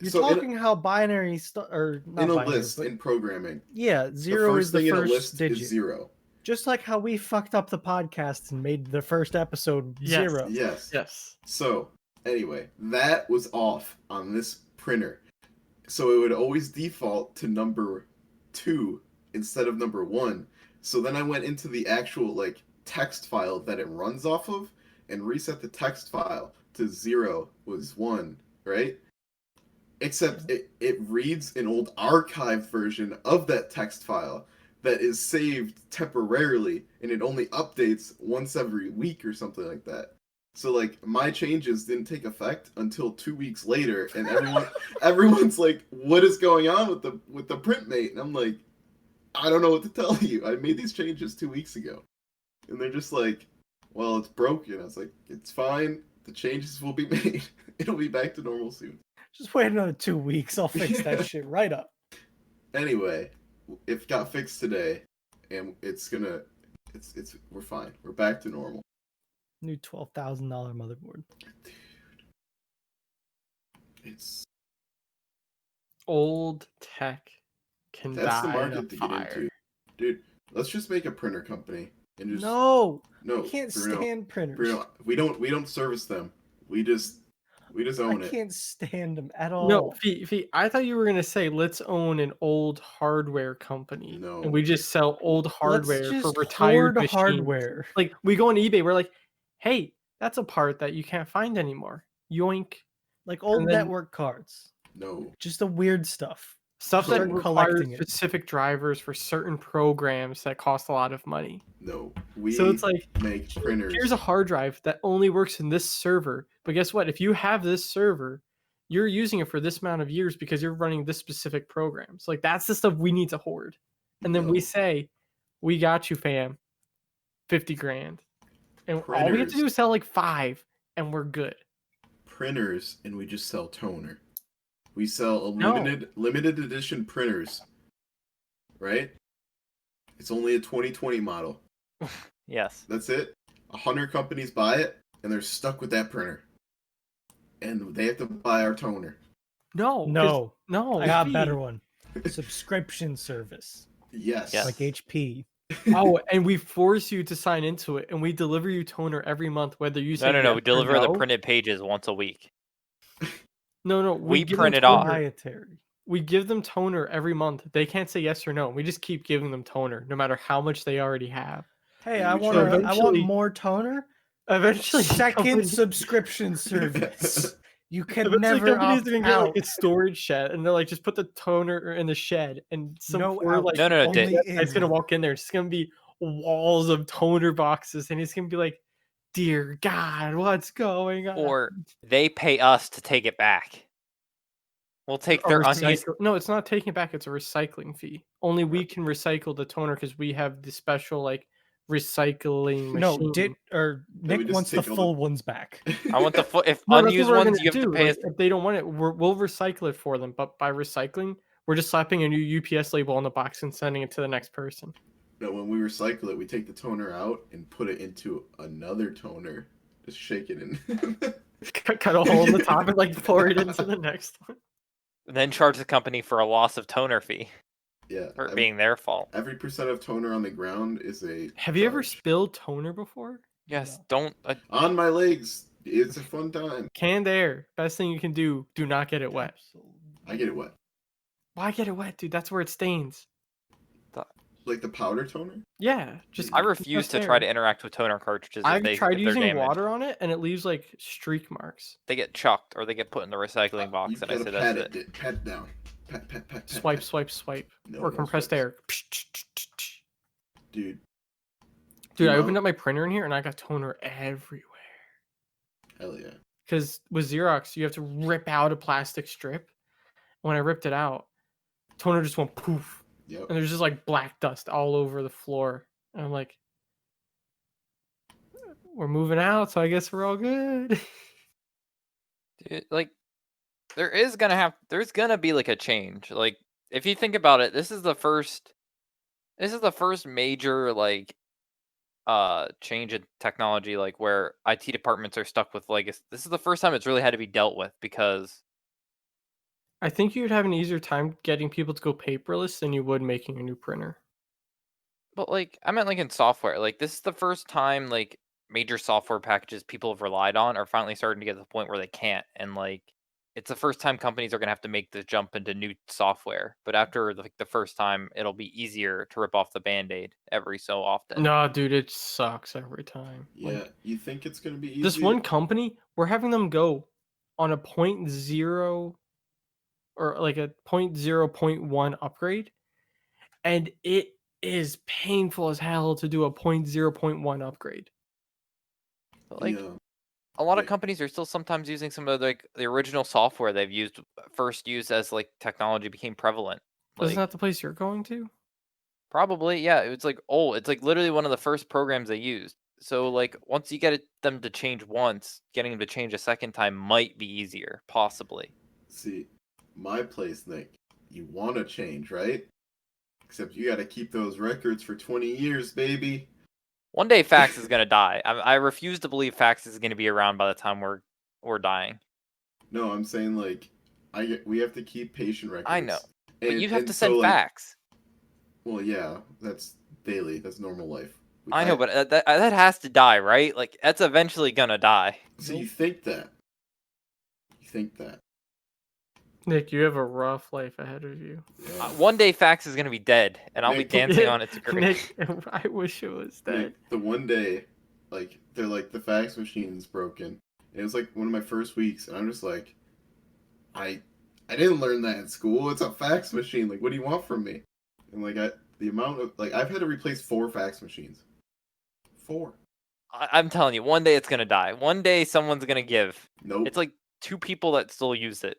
you're So talking how binary or not in a binary, list but in programming, yeah, the 0 first is the thing in a first list digit. is 0. Just like how we fucked up the podcast and made the first episode Yes. 0. Yes. Yes. So anyway, that was off on this printer. So it would always default to number 2 instead of number 1. So then I went into the actual like text file that it runs off of and reset the text file to 0 was 1, right? Except it reads an old archived version of that text file that is saved temporarily, and it only updates once every week or something like that. So like my changes didn't take effect until 2 weeks later, and everyone's like, "What is going on with the print mate?" And I'm like, "I don't know what to tell you. I made these changes 2 weeks ago," and they're just like, "Well, it's broken." I was like, "It's fine. The changes will be made. It'll be back to normal soon." Just wait another 2 weeks. I'll fix that shit right up. Anyway, it got fixed today, and we're fine. We're back to normal. New $12,000 motherboard. Dude, it's Old tech can that's the die in a market to get fire. into, dude. Let's just make a printer company and just No, no. I can't Bruno, stand printers. Bruno, we don't service them. We just own I it. can't stand them at all. No, Fee, I thought you were gonna say let's own an old hardware company, No. and we just sell old Let's hardware for just retired hoard machines. hardware. Like we go on eBay, we're like, hey, that's a part that you can't find anymore. Yoink! Like old And then- network cards. No. Just the weird stuff. Stuff that Start requires collecting it. specific drivers for certain programs that cost a lot of money. No. We So it's like, make printers. here's a hard drive that only works in this server. But guess what? If you have this server, you're using it for this amount of years because you're running this specific program. So like that's the stuff we need to hoard. And then we No. say, we got you, fam. 50 grand. And all we have to Printers. do is sell like 5 and we're good. printers, and we just sell toner. We sell a No. limited edition printers. Right? It's only a 2020 model. Yes. That's it. 100 companies buy it, and they're stuck with that printer. And they have to buy our toner. No. 'cause- No, No. I got a Fee. better one. Subscription service. Yes. Yes. Like HP. Oh, and we force you to sign into it, and we deliver you toner every month, whether you say No. yes We or deliver the no. printed pages once a week. No, We give print them it off. toner. Proprietary. We give them toner every month. They can't say yes or no. We just keep giving them toner, no matter how much they already have. Hey, And I we want charge- I want Eventually- more toner. Eventually, the Second company- subscription service. You The can best never companies opt even get out. like a storage shed, and they're like, just put the toner in the shed, and some No poor out. like No, Only guy's gonna in. walk in there. It's gonna be walls of toner boxes, and he's gonna be like, "Dear God, what's going on?" Or they pay us to take it back. We'll take A their unused. recycle. No, it's not taking it back. It's a recycling fee. Only we can recycle the toner because we have the special like recycling No, machine. we Nick just wants the take all the- full ones back. I want the if No, that's what unused we're ones gonna you have to do. pay Like, us. if they don't want it, we'll recycle it for them. But by recycling, we're just slapping a new UPS label on the box and sending it to the next person. No, when we recycle it, we take the toner out and put it into another toner. Just shake it in. Cut a hole in the top and like pour it into the next one. Then charge the company for a loss of toner fee Yeah. for it being their fault. Every percent of toner on the ground is a Have you ever charge. spilled toner before? Yes, No. don't. On my legs. It's a fun time. Canned air. Best thing you can do. Do not get it wet. Absolutely. I get it wet. Why get it wet, dude? That's where it stains. Like the powder toner? Yeah, just I refuse to try to interact with toner cartridges I've tried if they're using damaged. water on it, and it leaves like streak marks. They get chucked or they get put in the recycling box, You and I gotta say pat that's it. Pat it down. Pat. Swipe, pat. swipe, swipe, No, or no compressed swipes. air. Dude. Dude, I No. opened up my printer in here, and I got toner everywhere. Hell yeah. Because with Xerox, you have to rip out a plastic strip. When I ripped it out, toner just went poof, Yep. and there's just like black dust all over the floor. And I'm like, we're moving out, so I guess we're all good. Dude, like, there's gonna be like a change. Like, if you think about it, this is the first major like change in technology, like where IT departments are stuck with legacy. This is the first time it's really had to be dealt with because I think you'd have an easier time getting people to go paperless than you would making a new printer. but like I meant like in software. Like this is the first time like major software packages people have relied on are finally starting to get to the point where they can't. And like it's the first time companies are gonna have to make the jump into new software. But after like the first time, it'll be easier to rip off the band-aid every so often. No, dude, it sucks every time. Yeah. Like, You think it's gonna be easy? this one company, we're having them go on a 0.0 or like a 0.0.1 upgrade, and it is painful as hell to do a 0.0.1 upgrade. But like Yeah. a lot of Wait. companies are still sometimes using some of like the original software they've first used as like technology became prevalent. Isn't Like that the place you're going to? probably, yeah. It's like old. It's like literally one of the first programs they used. So like once you get them to change once, getting them to change a second time might be easier, possibly. See, my place, Nick, you want to change, right? Except you got to keep those records for 20 years, baby. One day fax is gonna die. I refuse to believe fax is gonna be around by the time we're dying. No, I'm saying like, we have to keep patient records. I know, but you have to so, send like, fax. Well, yeah, that's daily. That's normal life. I know, but that has to die, right? Like that's eventually gonna die. So you think that? You think that? Nick, you have a rough life ahead of you. Yeah. One day fax is gonna be dead, and I'll be Nick, dancing on its grave. Nick, I wish it was dead. Nick, the one day, like they're like the fax machine's broken. And it was like one of my first weeks, and I'm just like, I didn't learn that in school. It's a fax machine. Like, what do you want from me? And like the amount of like I've had to replace 4 fax machines. 4. I'm telling you, one day it's gonna die. One day someone's gonna give. Nope. It's like 2 people that still use it.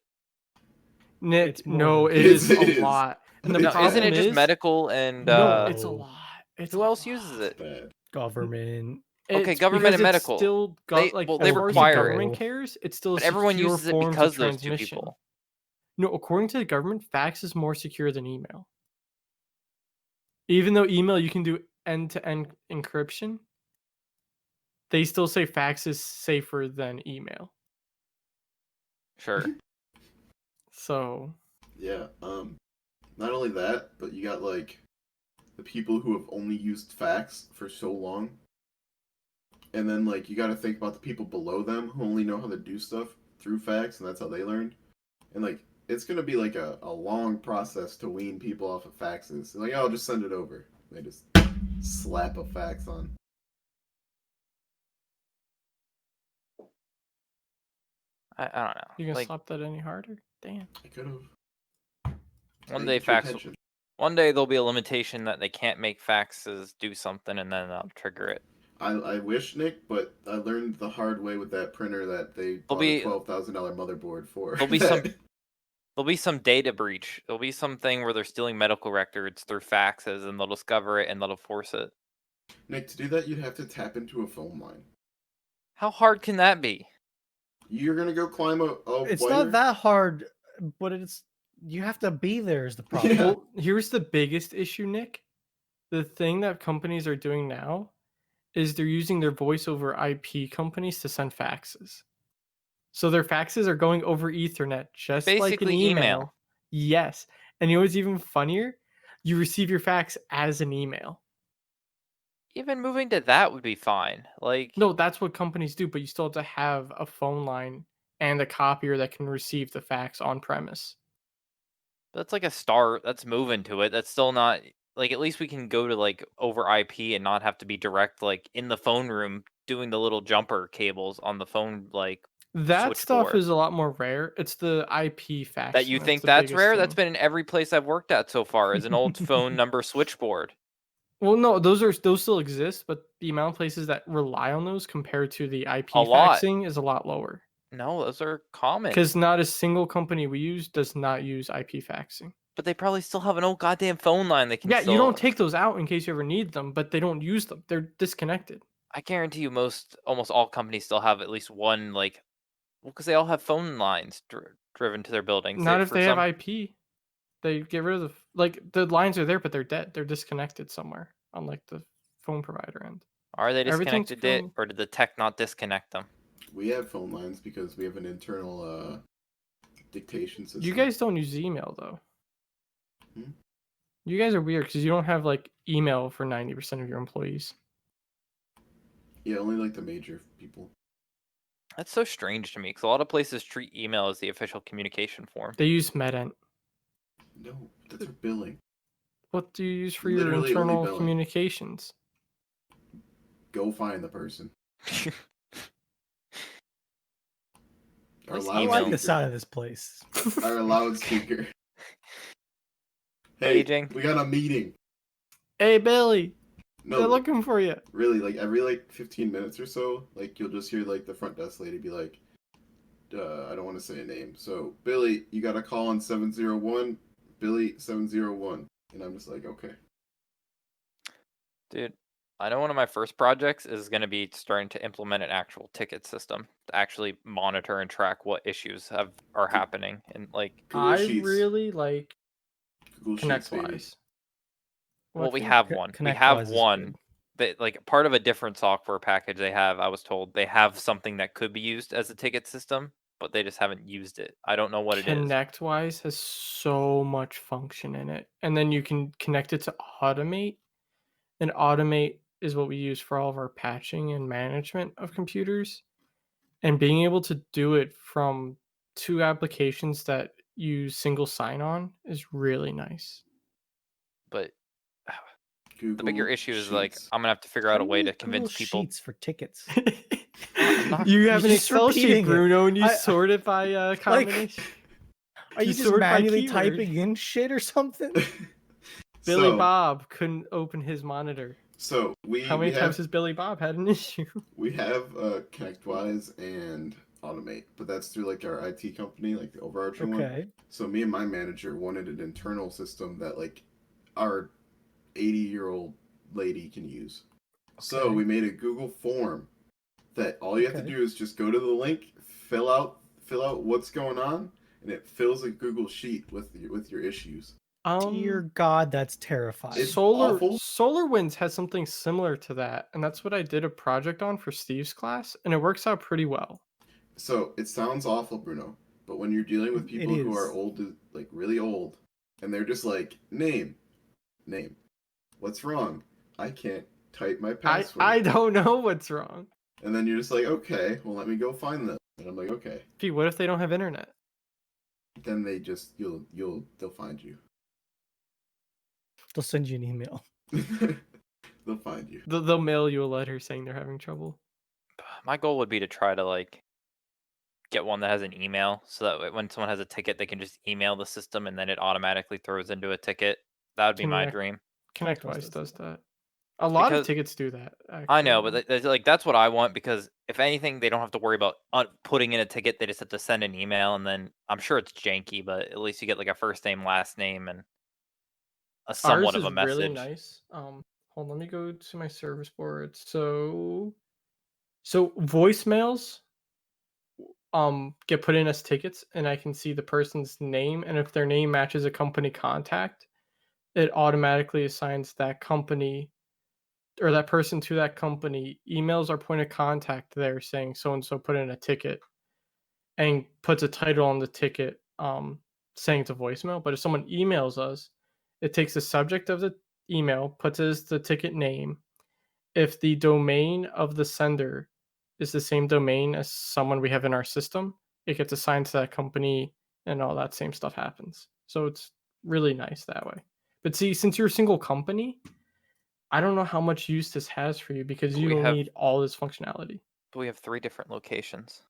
Nick, It's more no, than it two. is It a is. lot. And the No, No, problem isn't it just is, medical and No, it's a No. lot. It's who a else lot. uses it? Bad. Government. Okay, It's government and because it's medical. Still They- like well, as they far as require the it. government cares, it's still a But everyone secure uses it forms because of those 2 transmission. people. No, according to the government, fax is more secure than email. Even though email you can do end-to-end encryption, they still say fax is safer than email. Sure. So Yeah. Not only that, but you got like the people who have only used fax for so long. And then like you got to think about the people below them who only know how to do stuff through fax, and that's how they learned. And like it's gonna be like a long process to wean people off of faxes. Like, oh, I'll just send it over. They just slap a fax on. I don't know. You gonna Like slap that any harder? Damn. I could have. one day one day there'll be a limitation that they can't make faxes do something, and then I'll trigger it. I wish, Nick, but I learned the hard way with that printer that they bought a $12,000 motherboard for. There'll be some data breach. There'll be something where they're stealing medical records through faxes, and they'll discover it and they'll force it. Nick, to do that, you'd have to tap into a phone line. How hard can that be? You're gonna go climb a It's wire? not that hard, but you have to be there is the problem. Yeah. Well, here's the biggest issue, Nick. The thing that companies are doing now is they're using their voice over IP companies to send faxes. So their faxes are going over Ethernet, just like an Basically email. email. Yes. And you know what's even funnier? You receive your fax as an email. Even moving to that would be fine. Like No, that's what companies do, but you still have to have a phone line and a copier that can receive the fax on premise. that's like a start. That's moving to it. That's still not like at least we can go to like over IP and not have to be direct like in the phone room doing the little jumper cables on the phone like That stuff switchboard. is a lot more rare. It's the IP fax. That you think that's rare? That's been in every place I've worked at so far as an old phone number switchboard. Well, no, those still exist, but the amount of places that rely on those compared to the IP A lot. faxing is a lot lower. No, those are common. Because not a single company we use does not use IP faxing. But they probably still have an old goddamn phone line they can Yeah, still... you don't take those out in case you ever need them, but they don't use them. They're disconnected. I guarantee you almost all companies still have at least one, like... Well, because they all have phone lines driven to their buildings. Not if they have IP. They get rid of the lines are there, but they're dead. They're disconnected somewhere on like the phone provider end. Are they Everything's disconnected or did the tech not disconnect them? We have phone lines because we have an internal dictation system. You guys don't use email though. Hmm? You guys are weird because you don't have like email for 90% of your employees. Yeah, only like the major people. That's so strange to me because a lot of places treat email as the official communication form. They use Medent. No, that's our billing. What do you use for Literally your only internal billing. communications? Go find the person. Our Nice I email. like the sound of this place. Our loudspeaker. Hey, Paging. we got a meeting. Hey Billy, No, they're looking for you. really, like every like 15 minutes or so, like you'll just hear like the front desk lady be like, I don't want to say a name. So, Billy, you got a call on 701, Billy 701. And I'm just like, okay. Dude, I know one of my first projects is going to be starting to implement an actual ticket system to actually monitor and track what issues are happening. And like, Google I Sheets. really like Google Sheets, baby. ConnectWise. well, we thing? have one. We ConnectWise have is one good. that like part of a different software package they have. I was told they have something that could be used as a ticket system, but they just haven't used it. I don't know what it is. ConnectWise has so much function in it. And then you can connect it to Automate. And Automate is what we use for all of our patching and management of computers. And being able to do it from two applications that use single sign-on is really nice. But Google the bigger issue is like Sheets. I'm gonna have to figure How out a do way you to use convince Google people. Sheets for tickets. I'm not- You have You're an just Excel sheet, repeating it. Bruno, and you I- sort it by combination. Are you You just sort by manually keyword. typing in shit or something? Billy So- Bob couldn't open his monitor. So How many we times have has Billy Bob had an issue? we have ConnectWise and Automate, but that's through like our IT company, like the overarching one. Okay. So me and my manager wanted an internal system that like our 80-year-old lady can use. So Okay. we made a Google form that all you have to Okay. do is just go to the link, fill out what's going on, and it fills a Google sheet with your issues. Dear God, that's terrifying. It's awful. SolarWinds has something similar to that, and that's what I did a project on for Steve's class, and it works out pretty well. So it sounds awful, Bruno, but when you're dealing with people who are is. old, like really old, and they're just like, name, what's wrong? I can't type my password. I don't know what's wrong. And then you're just like, okay, well, let me go find them. And I'm like, okay. Pete, what if they don't have internet? Then they just they'll find you. They'll send you an email. They'll find you. They'll mail you a letter saying they're having trouble. My goal would be to try to like get one that has an email so that when someone has a ticket, they can just email the system and then it automatically throws into a ticket. That would be my dream. ConnectWise does that. A It's lot of because tickets do that. I know, Actually. but like that's what I want because if anything, they don't have to worry about putting in a ticket. They just have to send an email, and then I'm sure it's janky, but at least you get like a first name, last name, and a Ours somewhat of is a really message. nice. Hold on, let me go to my service board. So voicemails get put in as tickets, and I can see the person's name, and if their name matches a company contact, it automatically assigns that company or that person to that company, emails our point of contact there saying so and so put in a ticket, and puts a title on the ticket saying it's a voicemail. But if someone emails us, it takes the subject of the email, puts as the ticket name. If the domain of the sender is the same domain as someone we have in our system, it gets assigned to that company and all that same stuff happens. So it's really nice that way. But see, since you're a single company, I don't know how much use this has for you because But you we don't have need all this functionality. 3 different locations.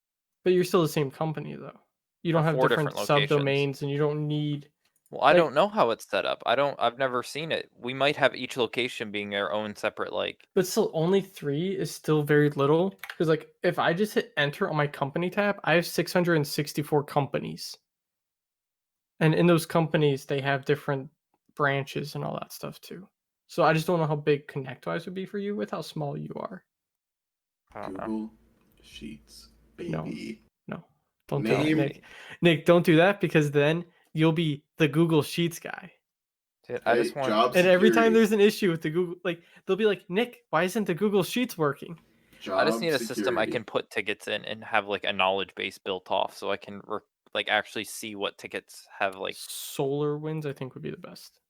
But you're still the same company though. You don't Or have 4 different different locations. subdomains and you don't need Well, I like don't know how it's set up. I've never seen it. We might have each location being their own separate like. but still only 3 is still very little because like if I just hit enter on my company tab, I have 664 companies. And in those companies they have different branches and all that stuff too. So I just don't know how big ConnectWise would be for you with how small you are. I don't know. Google Sheets, No. baby. No. Don't tell Name. Nick. Nick, don't do that because then you'll be the Google Sheets guy. Dude, I Hey, just want. job And every time security. there's an issue with the Google, like they'll be like, Nick, why isn't the Google Sheets working? I just Job need a system I security. can put tickets in and have like a knowledge base built off, so I can like actually see what tickets have like. SolarWinds, I think, would be the best.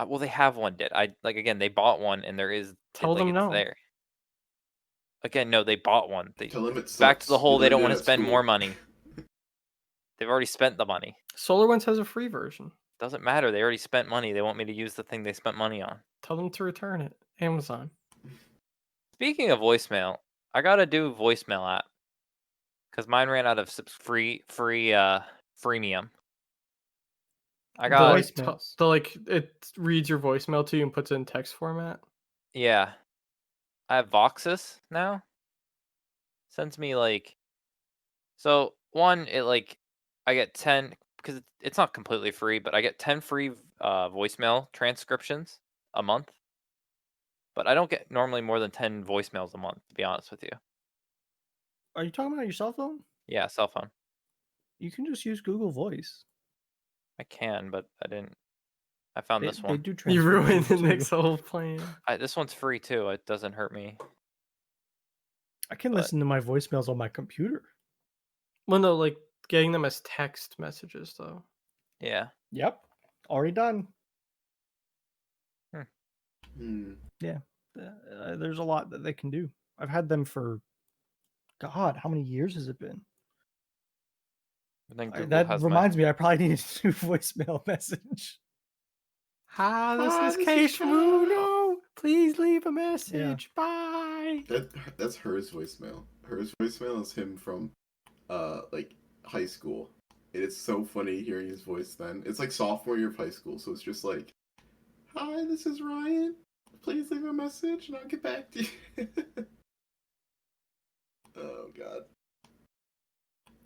Well, they have one. Like again? They bought one, and there is Tell them it's no. there. Again, no, they bought one. They Tell them it back to the sucks. You whole. They learned don't it want to at spend school. more money. They've already spent the money. SolarWinds has a free version. Doesn't matter. They already spent money. They want me to use the thing they spent money on. Tell them to return it. Amazon. Speaking of voicemail, I gotta do voicemail app because mine ran out of freemium. I The got like, Voicemails. the like, it reads your voicemail to you and puts it in text format. yeah. I have Voxus now. Sends me like so one it like I get 10 because it's not completely free, but I get 10 free voicemail transcriptions a month. But I don't get normally more than 10 voicemails a month, to be honest with you. Are you talking about your cell phone? Yeah, cell phone. You can just use Google Voice. I can, but I didn't. I found this They one. do You ruined the transcriptions, too. Nick's whole plan. This one's free too. It doesn't hurt me. I can but- listen to my voicemails on my computer. Well, no, like getting them as text messages though. Yeah. Yep. Already done. Hmm. There's a lot that they can do. I've had them for, God, how many years has it been? But then Google That has reminds me, I probably need a new voicemail message. Hi, Hi, this is this is Case Cal. Muno. Please leave a message. Bye. That's hers voicemail. Hers voicemail is him from like high school. And it's so funny hearing his voice then. It's like sophomore year of high school, so it's just like, hi, this is Ryan. Please leave a message and I'll get back to you. Oh god.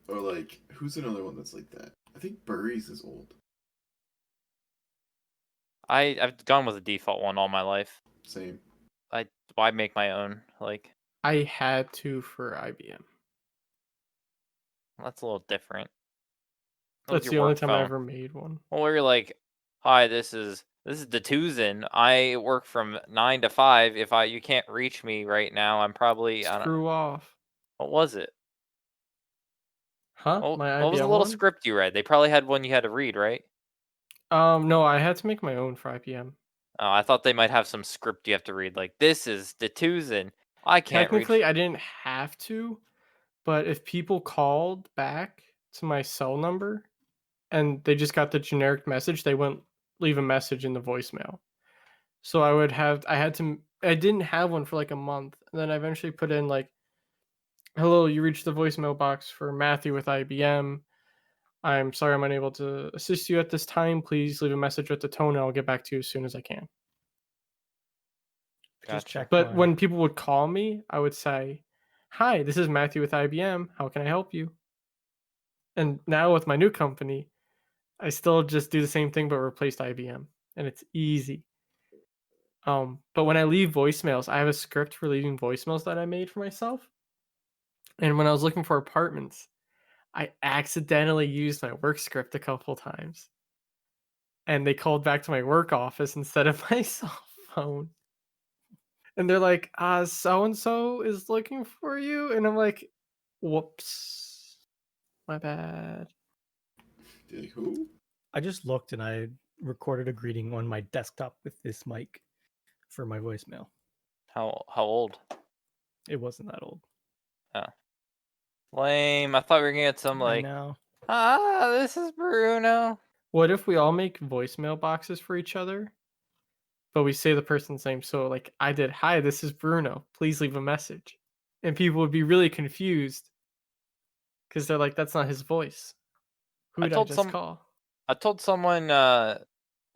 Or like, who's another one that's like that? I think Burries is old. I've gone with the default one all my life. Same. Why make my own? Like I had to for IBM. that's a little different. That was That's your the only work time I phone. ever made one. Well, where you're like, hi, this is Detuzin. I work from 9 to 5. If you can't reach me right now, I'm probably I don't. Screw off. What was it? Huh? What My was the IBM little one? script you read? They probably had one you had to read, right? No, I had to make my own for IBM. Oh, I thought they might have some script you have to read. Like this is Detuzin. I can't Technically, reach. I didn't have to, but if people called back to my cell number and they just got the generic message, they wouldn't leave a message in the voicemail. So I didn't have one for like a month. And then I eventually put in like, Hello, you reached the voicemail box for Matthew with IBM. I'm sorry I'm unable to assist you at this time. Please leave a message with the tone and I'll get back to you as soon as I can. Just Gotcha. check But my. when people would call me, I would say, "Hi, this is Matthew with IBM. How can I help you?" And now with my new company, I still just do the same thing but replaced IBM, and it's easy. But when I leave voicemails, I have a script for leaving voicemails that I made for myself. And when I was looking for apartments, I accidentally used my work script a couple times, and they called back to my work office instead of my cell phone. And they're like, so and so is looking for you. And I'm like, whoops, my bad. Like, who? I just looked and I recorded a greeting on my desktop with this mic for my voicemail. How old? It wasn't that old. Oh. Lame. I thought we were gonna get some I like, know. this is Bruno. What if we all make voicemail boxes for each other, but we say the person's name? So, like, I did, "Hi, this is Bruno. Please leave a message." And people would be really confused because they're like, that's not his voice. Who I did I told just call? someone, or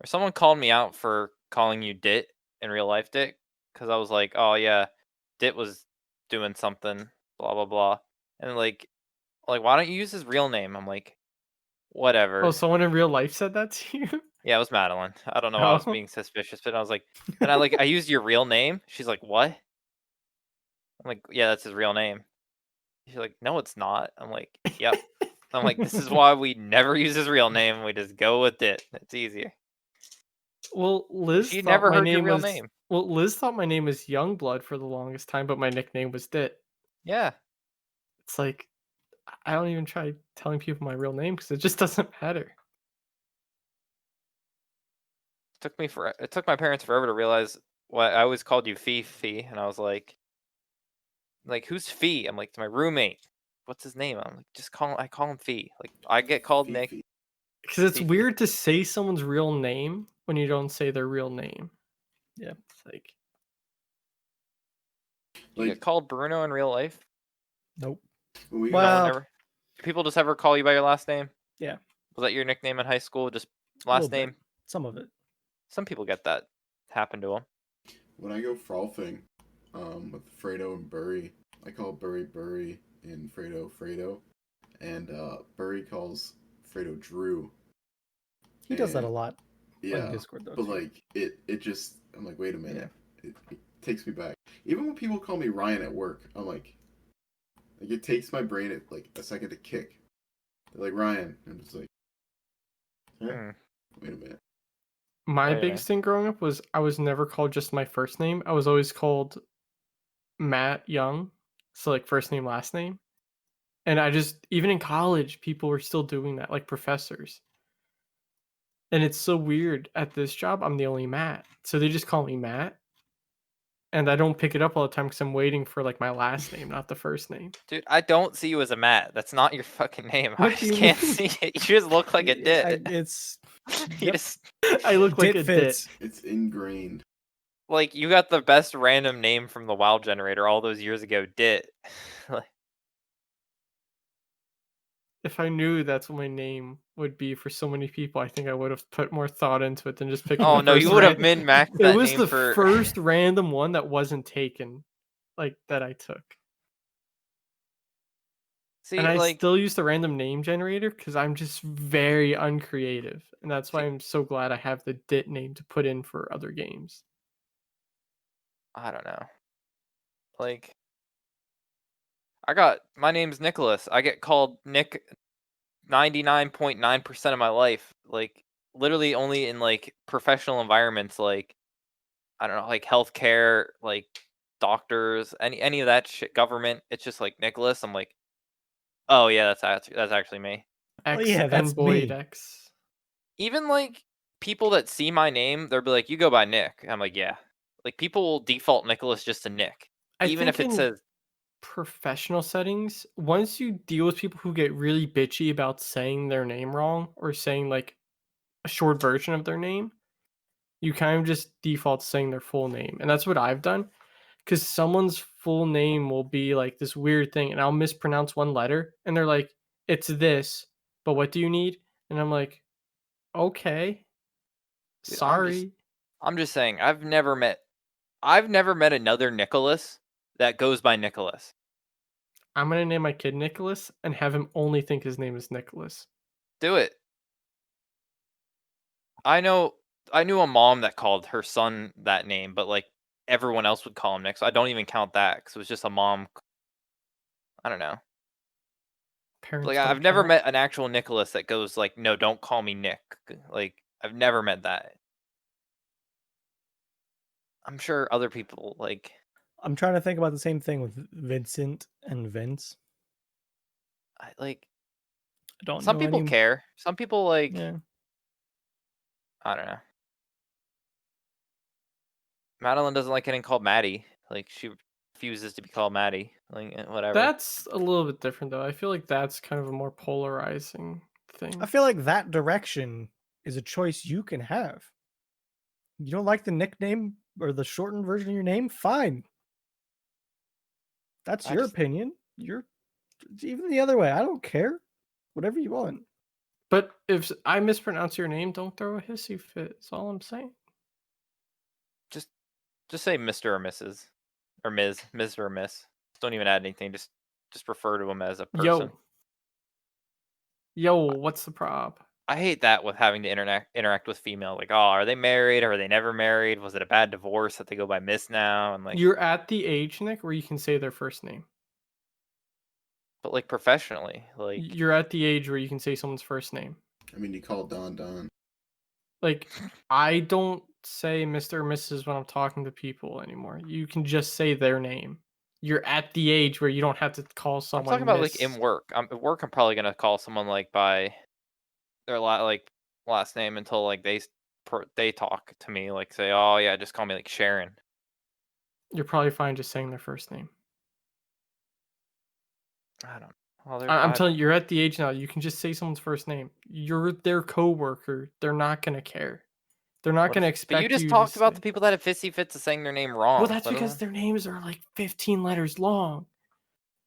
someone called me out for calling you Dit in real life, Dit, because I was like, oh yeah, Dit was doing something, blah blah blah, and like why don't you use his real name? I'm like, whatever. Oh, someone in real life said that to you? Yeah, it was Madeline. I don't know why I was Oh. being suspicious, but I was like, then I used your real name. She's like, what? I'm like, yeah, that's his real name. She's like, no, it's not. I'm like, yep. I'm like, this is why we never use his real name. We just go with it. It's easier. Well, Liz She thought never my heard your name real was name. well, Liz thought my name was Youngblood for the longest time, but my nickname was Dit. Yeah. It's like I don't even try telling people my real name because it just doesn't matter. It took my parents forever to realize what I always called you Fifi, and I was like, who's Fee? I'm like, it's my roommate. What's his name? I'm like, I call him Fee. Like I get called Nick. Fifi. Because it's Fifi. weird to say someone's real name when you don't say their real name. Yeah. It's like You Like, get called Bruno in real life? Nope. when we No one Well, ever. Do people just ever call you by your last name? yeah, Was that your nickname in high school? Just a little last bit. name? Some of it. Some people get that happen to them. when I go frolfing, with Fredo and Burry, I call Burry Burry and Fredo Fredo, and Burry calls Fredo Drew. He does that a And- lot Yeah, on Discord though. but too. like it just I'm like, wait a minute, it takes me back. Even when people call me Ryan at work, I'm like it takes my brain like a second to kick. They're like, Ryan, I'm just like, huh? Hmm. Wait a minute. my Wait a biggest thing growing up was I was never called just my first name. I was always called Matt Young. So like first name, last name. And I just even in college, people were still doing that, like professors. And it's so weird. At this job, I'm the only Matt. So they just call me Matt. And I don't pick it up all the time because I'm waiting for like my last name, not the first name. Dude, I don't see you as a Matt. That's not your fucking name. I What do just you can't mean? see it. You just look like a dit. It's You yep. just I look like Dit a fits. dit. It's ingrained. like you got the best random name from the WoW generator all those years ago, Dit. Like, If I knew that's what my name would be for so many people, I think I would have put more thought into it than just picking. oh the no, first you would have ran- min-maxed It that was name the for first random one that wasn't taken, like that I took. See, And I like still use the random name generator because I'm just very uncreative. And that's why See- I'm so glad I have the dit name to put in for other games. I don't know. Like my name's Nicholas. I get called Nick 99.9% of my life. Like literally only in like professional environments like I don't know, like healthcare, like doctors, any of that shit, government. It's just like Nicholas. I'm like, oh yeah, that's actually me. Oh, X yeah, and that's Boyd me. X. Even like people that see my name, they'll be like, you go by Nick. I'm like, yeah. Like people will default Nicholas just to Nick, I even think if it in says professional settings, once you deal with people who get really bitchy about saying their name wrong or saying like a short version of their name, you kind of just default saying their full name. And that's what I've done because someone's full name will be like this weird thing, and I'll mispronounce one letter, and they're like, "It's this, but what do you need?" And I'm like, "Okay, Dude, sorry." I'm just saying, I've never met another Nicholas that goes by Nicholas. I'm gonna name my kid Nicholas and have him only think his name is Nicholas. Do it. I knew a mom that called her son that name, but like everyone else would call him Nick. So I don't even count that because it was just a mom. I don't know. Parents Like don't I've never count. met an actual Nicholas that goes like, no, don't call me Nick. Like I've never met that. I'm sure other people like. I'm trying to think about the same thing with Vincent and Vince. I I don't some know people any. care. Some people like. Yeah. I don't know. Madeline doesn't like getting called Maddie. Like she refuses to be called Maddie. Like whatever. That's a little bit different, though. I feel like that's kind of a more polarizing thing. I feel like that direction is a choice you can have. You don't like the nickname or the shortened version of your name? Fine. That's I your just- opinion. Even the other way. I don't care. Whatever you want. But if I mispronounce your name, don't throw a hissy fit. That's all I'm saying. Just say Mr. or Mrs. or Ms. Ms. or Miss. Don't even add anything. Just refer to him as a person. Yo, what's the prob? I hate that with having to interact with female. Like, oh, are they married? Or are they never married? Was it a bad divorce that they go by Miss now? And like, You're at the age, Nick, where you can say their first name. but like professionally, like You're at the age where you can say someone's first name. I mean, you call Don. Like, I don't say Mr. or Mrs. when I'm talking to people anymore. You can just say their name. You're at the age where you don't have to call I'm someone. talking about like Miss. in work. At work, I'm probably gonna call someone like by their last name until like they talk to me. Like say, oh yeah, just call me like Sharon. You're probably fine just saying their first name. I don't. Well, I'm telling you, you're at the age now. You can just say someone's first name. You're their coworker. They're not gonna care. They're not gonna expect But you just to talked about say- the people that have fits of saying their name wrong. Well, that's because their names are like 15 letters long.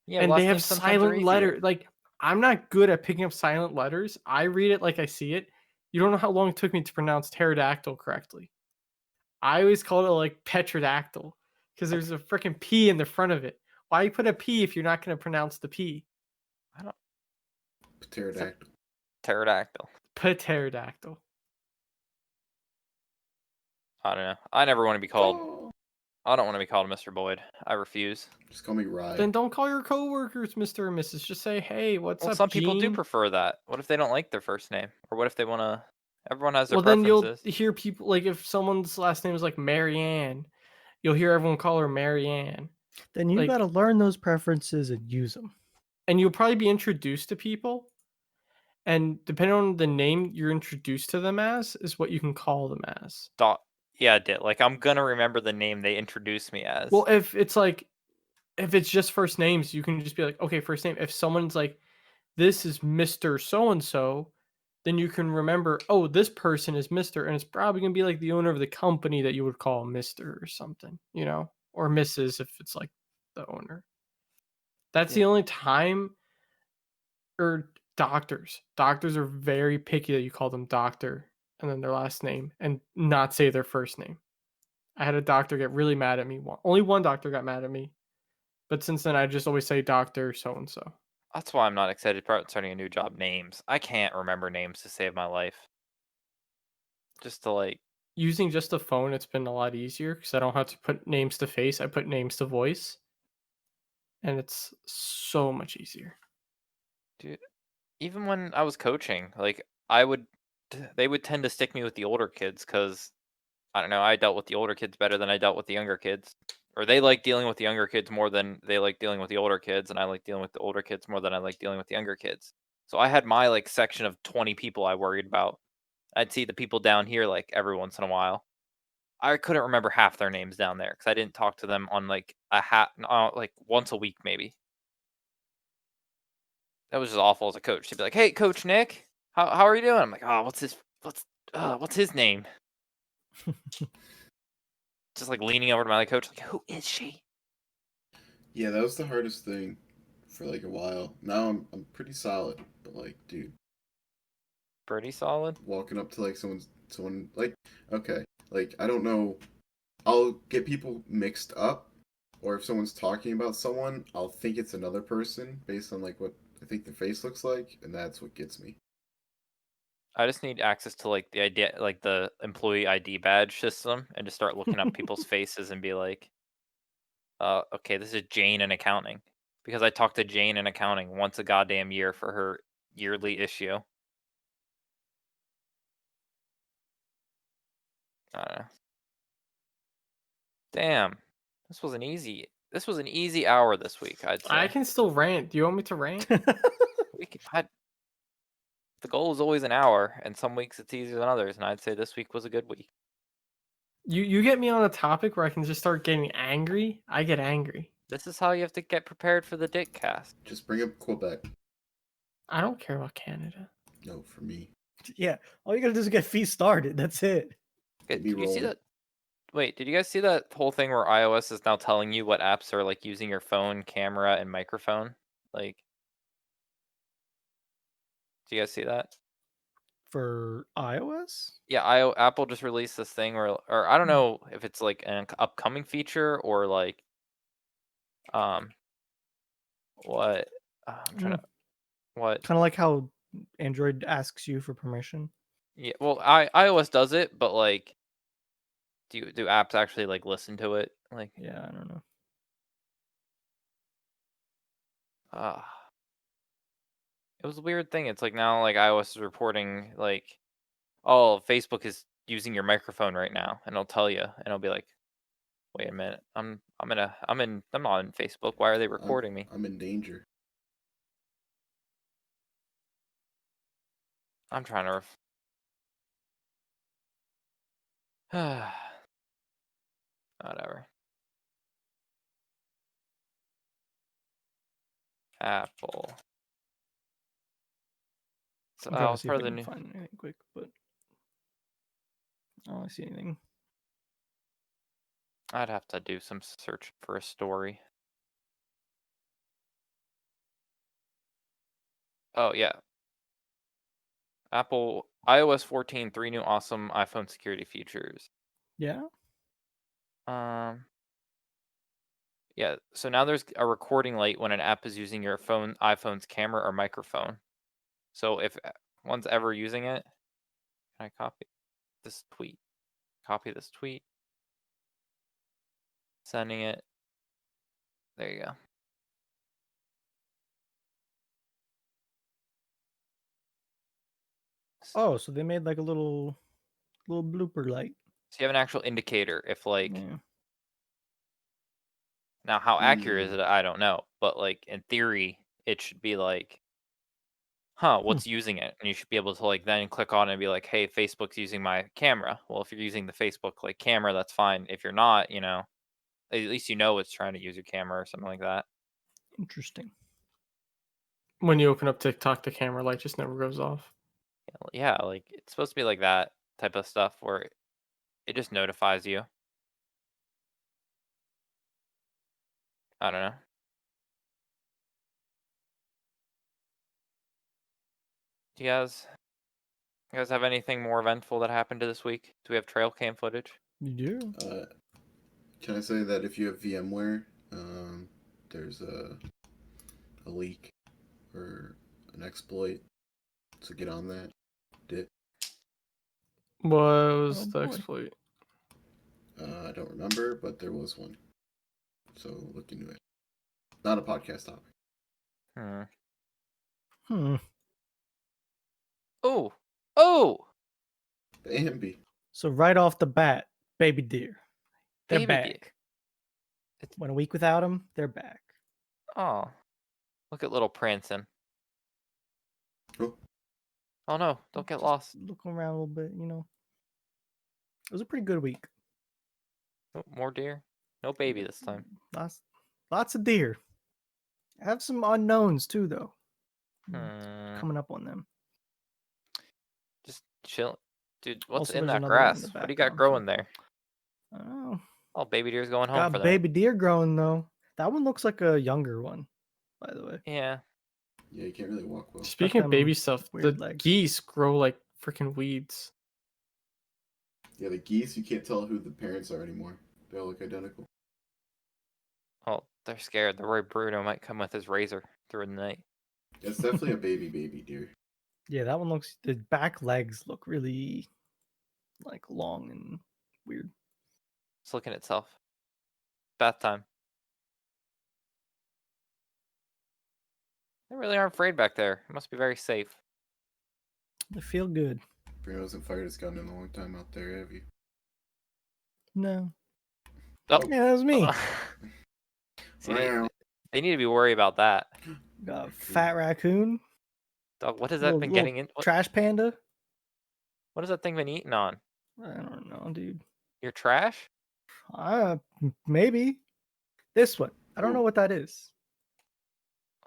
Yeah, and last they have names sometimes are silent easier. letter. Like, I'm not good at picking up silent letters. I read it like I see it. You don't know how long it took me to pronounce pterodactyl correctly. I always called it like petrodactyl because there's a freaking P in the front of it. Why you put a P if you're not going to pronounce the P? I don't. Pterodactyl. Pterodactyl. Pterodactyl. I don't know. I never want to be called. Oh. I don't want to be called Mr. Boyd. I refuse. Just call me Rye. Then don't call your coworkers Mr. or Mrs. Just say, hey, what's Well, up, some people do Gene? prefer that. What if they don't like their first name? Or what if they want to... Everyone has their Well, then preferences. you'll hear people, like if someone's last name is like Marianne, you'll hear everyone call her Marianne. Then you Like- got to learn those preferences and use them. And you'll probably be introduced to people, and depending on the name you're introduced to them as is what you can call them as. Yeah, like I'm gonna remember the name they introduced me as. Well, if it's just first names, you can just be like, okay, first name. If someone's like, this is Mr. So and so, then you can remember, oh, this person is Mr. And it's probably gonna be like the owner of the company that you would call Mr. or something, or Mrs. if it's like the owner. That's the only time. Or doctors. Doctors are very picky that you call them doctor and then their last name and not say their first name. I had a doctor get really mad at me. Only one doctor got mad at me. But since then, I just always say doctor so and so. That's why I'm not excited about starting a new job. Names. I can't remember names to save my life. Just to like... Using just a phone, it's been a lot easier because I don't have to put names to face. I put names to voice. And it's so much easier. Dude, even when I was coaching, like they would tend to stick me with the older kids because I don't know, I dealt with the older kids better than I dealt with the younger kids, or they like dealing with the younger kids more than they like dealing with the older kids, and I like dealing with the older kids more than I like dealing with the younger kids. So I had my like section of 20 people I worried about. I'd see the people down here like every once in a while. I couldn't remember half their names down there because I didn't talk to them on like like once a week maybe. That was just awful as a coach to be like, "Hey, Coach Nick, how are you doing?" I'm like, "Oh, what's his name?" Just like leaning over to my coach, like, "Who is she?" Yeah, that was the hardest thing for like a while. Now I'm pretty solid, but like, dude, Pretty solid. walking up to like someone like, okay, like I don't know, I'll get people mixed up, or if someone's talking about someone, I'll think it's another person based on like what I think their face looks like, and that's what gets me. I just need access to like the idea, like the employee ID badge system, and just start looking up people's faces and be like, okay, this is Jane in accounting, because I talk to Jane in accounting once a goddamn year for her yearly issue. I don't know. Damn, this was an easy. This was an easy hour this week. I'd say. I can still rant. Do you want me to rant? The goal is always an hour, and some weeks it's easier than others. And I'd say this week was a good week. You get me on a topic where I can just start getting angry. I get angry. This is how you have to get prepared for the Dick cast. Just bring up Quebec. I don't care about Canada. No, for me. Yeah, all you gotta do is get feet started. That's it. Did me you see rolling. that? Wait, did you guys see that whole thing where iOS is now telling you what apps are like using your phone, camera, and microphone? Like, do you guys see that? For iOS? Yeah, Apple just released this thing where, or I don't know if it's like an upcoming feature or like, what? I'm trying to, what? Kind of like how Android asks you for permission. Yeah, well, iOS does it, but like, do apps actually like listen to it? Like, Yeah, I don't know. It was a weird thing. It's like now like iOS is reporting like, oh, Facebook is using your microphone right now, and it'll tell you, and it'll be like, wait a minute, I'm not on Facebook. Why are they recording me? I'm in danger. I'm trying to. Whatever. Apple. So I'm trying to it's see part if of I the can new. find anything quick, but I don't see anything. I'd have to do some search for a story. Oh yeah. Apple iOS 14, 3 new awesome iPhone security features. Yeah. Yeah, so now there's a recording light when an app is using your iPhone's camera or microphone. So if one's ever using it, can I copy this tweet? Copy this tweet. Sending it. There you go. Oh, so they made like a little blooper light. So you have an actual indicator if like Yeah. now how accurate is it? I don't know, but like in theory, it should be like, what's using it? And you should be able to like then click on it and be like, hey, Facebook's using my camera. Well, if you're using the Facebook like camera, that's fine. If you're not, at least you know it's trying to use your camera or something like that. Interesting. When you open up TikTok, the camera light just never goes off. Yeah, like it's supposed to be like that type of stuff where it just notifies you. I don't know. Do you guys have anything more eventful that happened to this week? Do we have trail cam footage? You do? Can I say that if you have VMware, there's a leak or an exploit, so get on that. What was Oh, the boy. exploit? I don't remember, but there was one. So look into it. Not a podcast topic. Oh! The AMB. So right off the bat, baby deer. They're Baby back. deer. Went a week without them, they're back. Oh, look at little Prancin. Oh no, don't get lost. Looking around a little bit, It was a pretty good week. Oh, more deer? No baby this time. Lots of deer. I have some unknowns too, though. Coming up on them. Just chill. Dude, what's Also, in there's that another one in grass? the What do you got background, growing too. there? I don't know. Oh, baby deer's going home Got for that. baby deer growing though. That one looks like a younger one, by the way. Yeah. Yeah, you can't really walk well. Speaking of baby them stuff, the weird legs. geese grow like freaking weeds. Yeah, the geese, you can't tell who the parents are anymore. They all look identical. Well, they're scared. They're worried Bruno might come with his razor through the night. It's definitely a baby deer. Yeah, that one looks. The back legs look really like long and weird. It's looking at itself. Bath time. They really aren't afraid back there. It must be very safe. They feel good. Bruno hasn't fired his gun in a long time out there, have you? No. Oh. Yeah, that was me. See, they need to be worried about that. Got a fat raccoon. Dog, what has that been getting in? Trash panda. What has that thing been eating on? I don't know, dude. Your trash? Maybe this one. I don't know what that is.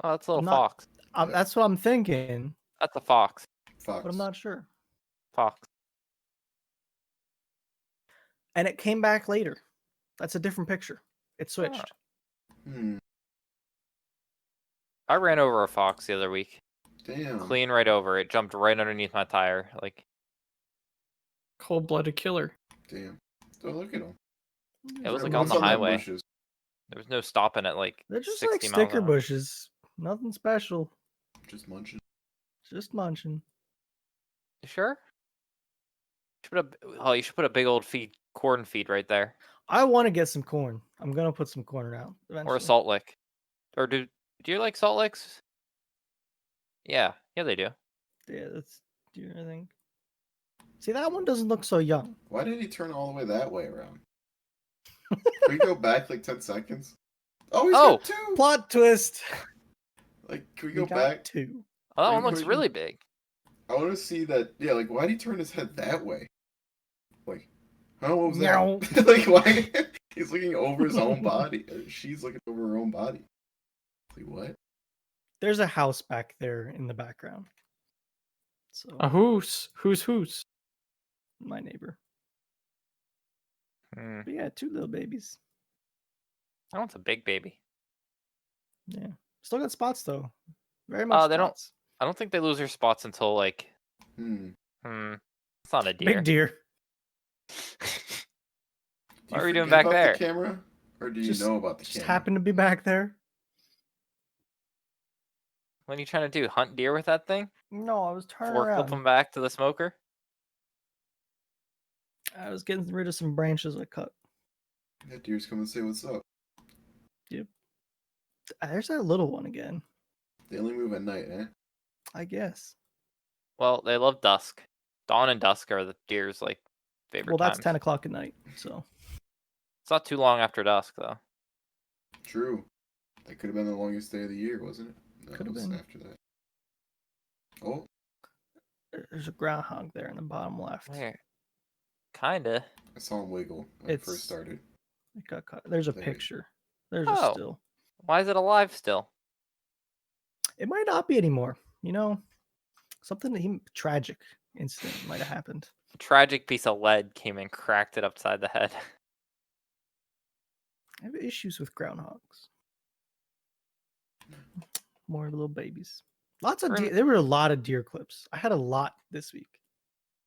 Oh, that's a little I'm not- fox. That's what I'm thinking, That's a fox. Fox. but I'm not sure. Fox. And it came back later. That's a different picture. It switched. I ran over a fox the other week. Damn. Clean right over. It jumped right underneath my tire. Like, Cold-blooded killer. Damn. Oh, look at them. it was like What's on the that highway. bushes? There was no stopping at like They're just 60 like miles sticker an hour. bushes. Nothing special. Just munching. Just munching. You sure? You should put a big old corn feed right there. I want to get some corn. I'm gonna put some corn out eventually. Or a salt lick. Or do you like salt licks? Yeah, they do. Yeah, that's deer, I think. See, that one doesn't look so young. Why did he turn all the way that way around? Can we go back like 10 seconds? Oh, he's got two! Plot twist. Like, can we We go got back? two. Oh, that Wait, one looks wait. really big. I want to see that. Yeah, like, why did he turn his head that way? Like, huh? What was Meow. that? Like, why? He's looking over his own body. She's looking over her own body. Like, what? There's a house back there in the background. So A who's? Who's? my neighbor. Hmm. But yeah, two little babies. That one's a big baby. Yeah. Still got spots though. Very much. They don't- spots. I don't think they lose their spots until like. Hmm. It's not a deer. Big deer. What are we you doing forget back about there? the camera? Or do you Just- know about the Just camera? happened to be back there. What are you trying to do? Hunt deer with that thing? No, I was turning Fork around. flip them back to the smoker? I was getting rid of some branches I cut. That deer's coming to say what's up. There's that little one again. They only move at night, eh? I guess. Well, they love dusk. Dawn and dusk are the deer's like favorite Well, that's times. 10 o'clock at night. So It's not too long after dusk though. True. That could have been the longest day of the year, wasn't it? No, Could have it was been. after that. Oh, there's a groundhog there in the bottom left. Where? Kinda. I saw him wiggle when it first It's- started. It got cut. There's a There. picture. There's Oh. a still. Why is it alive still? It might not be anymore. You know, something tragic incident might have happened. A tragic piece of lead came and cracked it upside the head. I have issues with groundhogs. More little babies. Lots of We're deer. in- There were a lot of deer clips. I had a lot this week.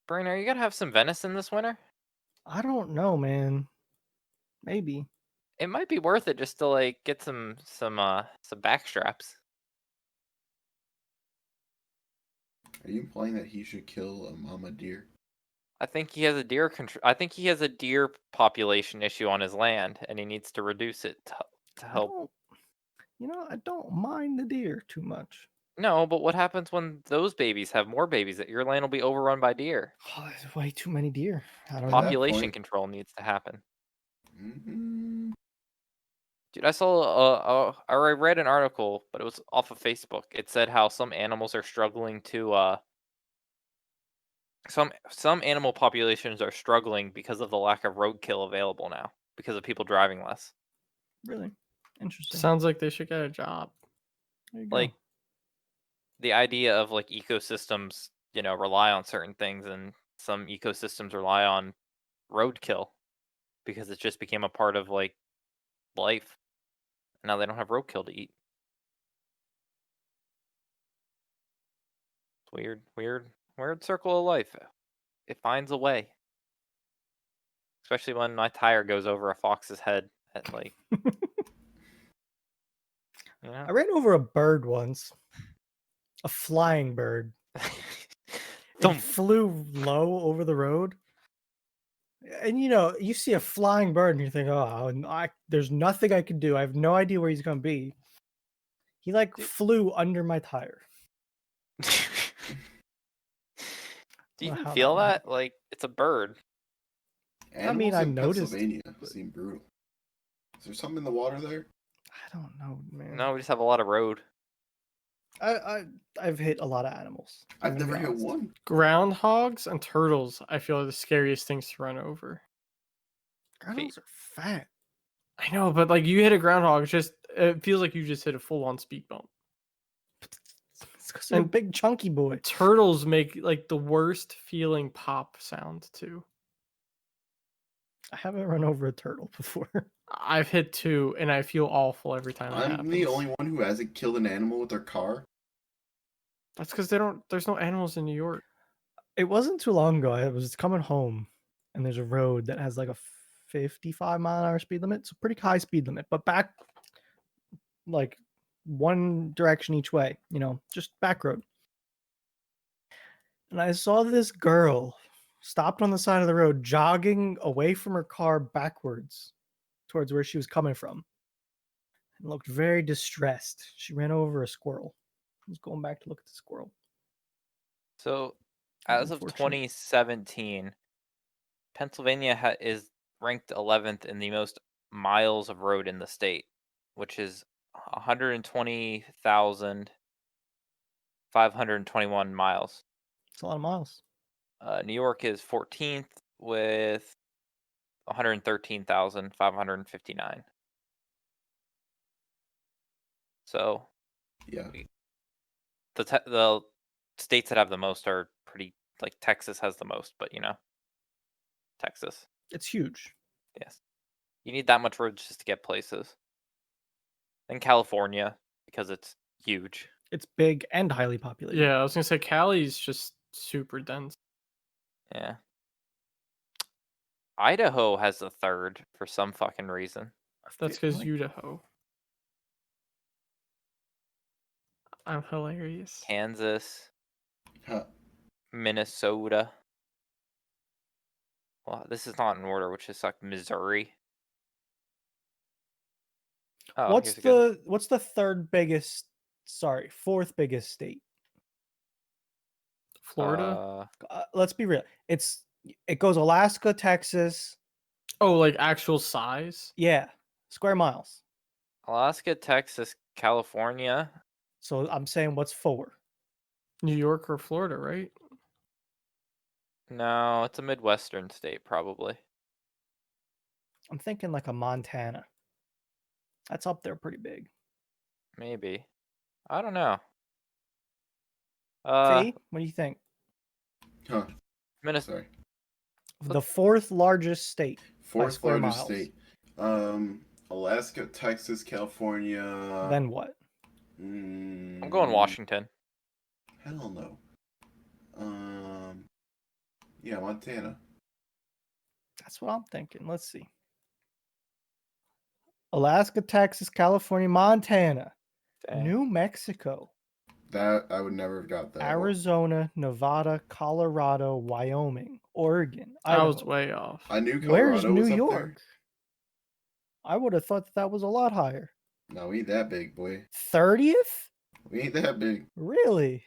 Brainer, you gotta have some venison this winter? I don't know, man. Maybe. It might be worth it just to like get some back straps. Are you implying that he should kill a mama deer? I think he has a I think he has a deer population issue on his land, and he needs to reduce it to help. I don't mind the deer too much. No, but what happens when those babies have more babies? That your land will be overrun by deer. Oh, there's way too many deer. I don't Pop- know. that Population point- control needs to happen. Mm-hmm. Dude, I saw I read an article, but it was off of Facebook. It said how some animals are struggling to some animal populations are struggling because of the lack of roadkill available now because of people driving less. Really interesting. Sounds like they should get a job. There you go. Like the idea of like ecosystems, rely on certain things, and some ecosystems rely on roadkill because it just became a part of like life. Now they don't have roadkill to eat. It's weird circle of life. It finds a way. Especially when my tire goes over a fox's head at like, you know. I ran over a bird once. A flying bird. It Don't. flew low over the road. And you see a flying bird and you think, oh, there's nothing I can do. I have no idea where he's going to be. He flew under my tire. Do you Well, even how feel that that? Like, it's a bird. Animals I in noticed, Pennsylvania but- seem brutal. Is there something in the water there? I don't know, man. No, we just have a lot of road. I've hit a lot of animals. I've I'm gonna never be hit honest. one. Groundhogs and turtles, I feel, are the scariest things to run over. Groundhogs are fat. I know, but like you hit a groundhog, it feels like you just hit a full-on speed bump. It's because they're a And- big chunky boy. Turtles make like the worst feeling pop sound too. I haven't run over a turtle before. I've hit 2, and I feel awful every time that I'm happens. the only one who hasn't killed an animal with their car. That's because there's no animals in New York. It wasn't too long ago. I was coming home, and there's a road that has like a 55-mile-an-hour speed limit. It's a pretty high speed limit, but back like one direction each way, just back road. And I saw this girl stopped on the side of the road, jogging away from her car backwards towards where she was coming from, and looked very distressed. She ran over a squirrel. I was going back to look at the squirrel. So, as of Unfortunate. 2017, Pennsylvania is ranked 11th in the most miles of road in the state, which is 120,521 miles. It's a lot of miles. New York is 14th with 113,559. So Yeah. the states that have the most are pretty, like Texas has the most, but Texas. It's huge. Yes. You need that much road just to get places. And California, because it's huge. It's big and highly populated. Yeah, I was gonna say Cali's just super dense. Yeah. Idaho has the third for some fucking reason. That's feel because like- Idaho. I'm hilarious. Kansas, Huh. Minnesota. Well, this is not in order, which is like Missouri. Oh, what's here's a good- the fourth biggest state? Florida. Let's be real. It goes Alaska, Texas. Oh, like actual size? Yeah, square miles. Alaska, Texas, California. So I'm saying what's 4? New York or Florida, right? No, it's a Midwestern state, probably. I'm thinking like a Montana. That's up there pretty big. Maybe. I don't know. Fee, what do you think? Huh. Minnesota. Sorry. The 4th largest state. Fourth square largest miles. state. Alaska, Texas, California. Then what? I'm going Washington. Hell no. Yeah, Montana. That's what I'm thinking. Let's see. Alaska, Texas, California, Montana, Dang. New Mexico, That I would never have got that. Arizona, Nevada, Colorado, Wyoming, Oregon. I was Idaho. way off. I knew Colorado Where's New was up York? I would have thought that was a lot higher. there. No, we ain't that big, boy. 30th? We ain't that big. Really?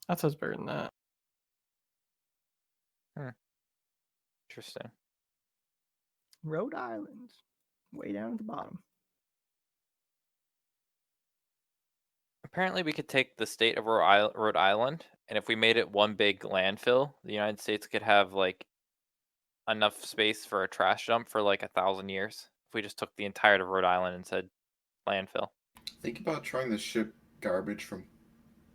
That sounds better than that. Interesting. Rhode Island. Way down at the bottom. Apparently, we could take the state of Rhode Island, and if we made it one big landfill, the United States could have like enough space for a trash dump for like 1,000 years. If we just took the entirety of Rhode Island and said landfill. Think about trying to ship garbage from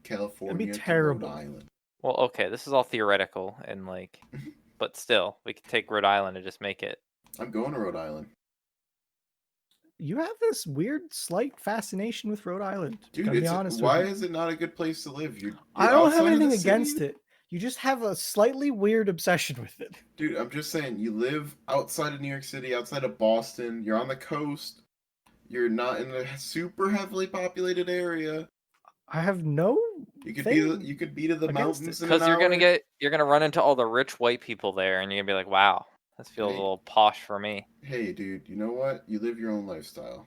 California to terrible. Rhode Island. Well, okay, this is all theoretical and like, but still, we could take Rhode Island and just make it. I'm going to Rhode Island. you have this weird, slight fascination with Rhode Island. Dude, Gotta be honest with why you. is it not a good place to live? You're I don't have outside of the anything against city? it. You just have a slightly weird obsession with it. Dude, I'm just saying, you live outside of New York City, outside of Boston. You're on the coast. You're not in a super heavily populated area. I have no. You could thing be to the against mountains it. in an Because hour. you're gonna run into all the rich white people there, and you're gonna be like, wow, this feels a Hey. little posh for me. Hey, dude, you know what? You live your own lifestyle.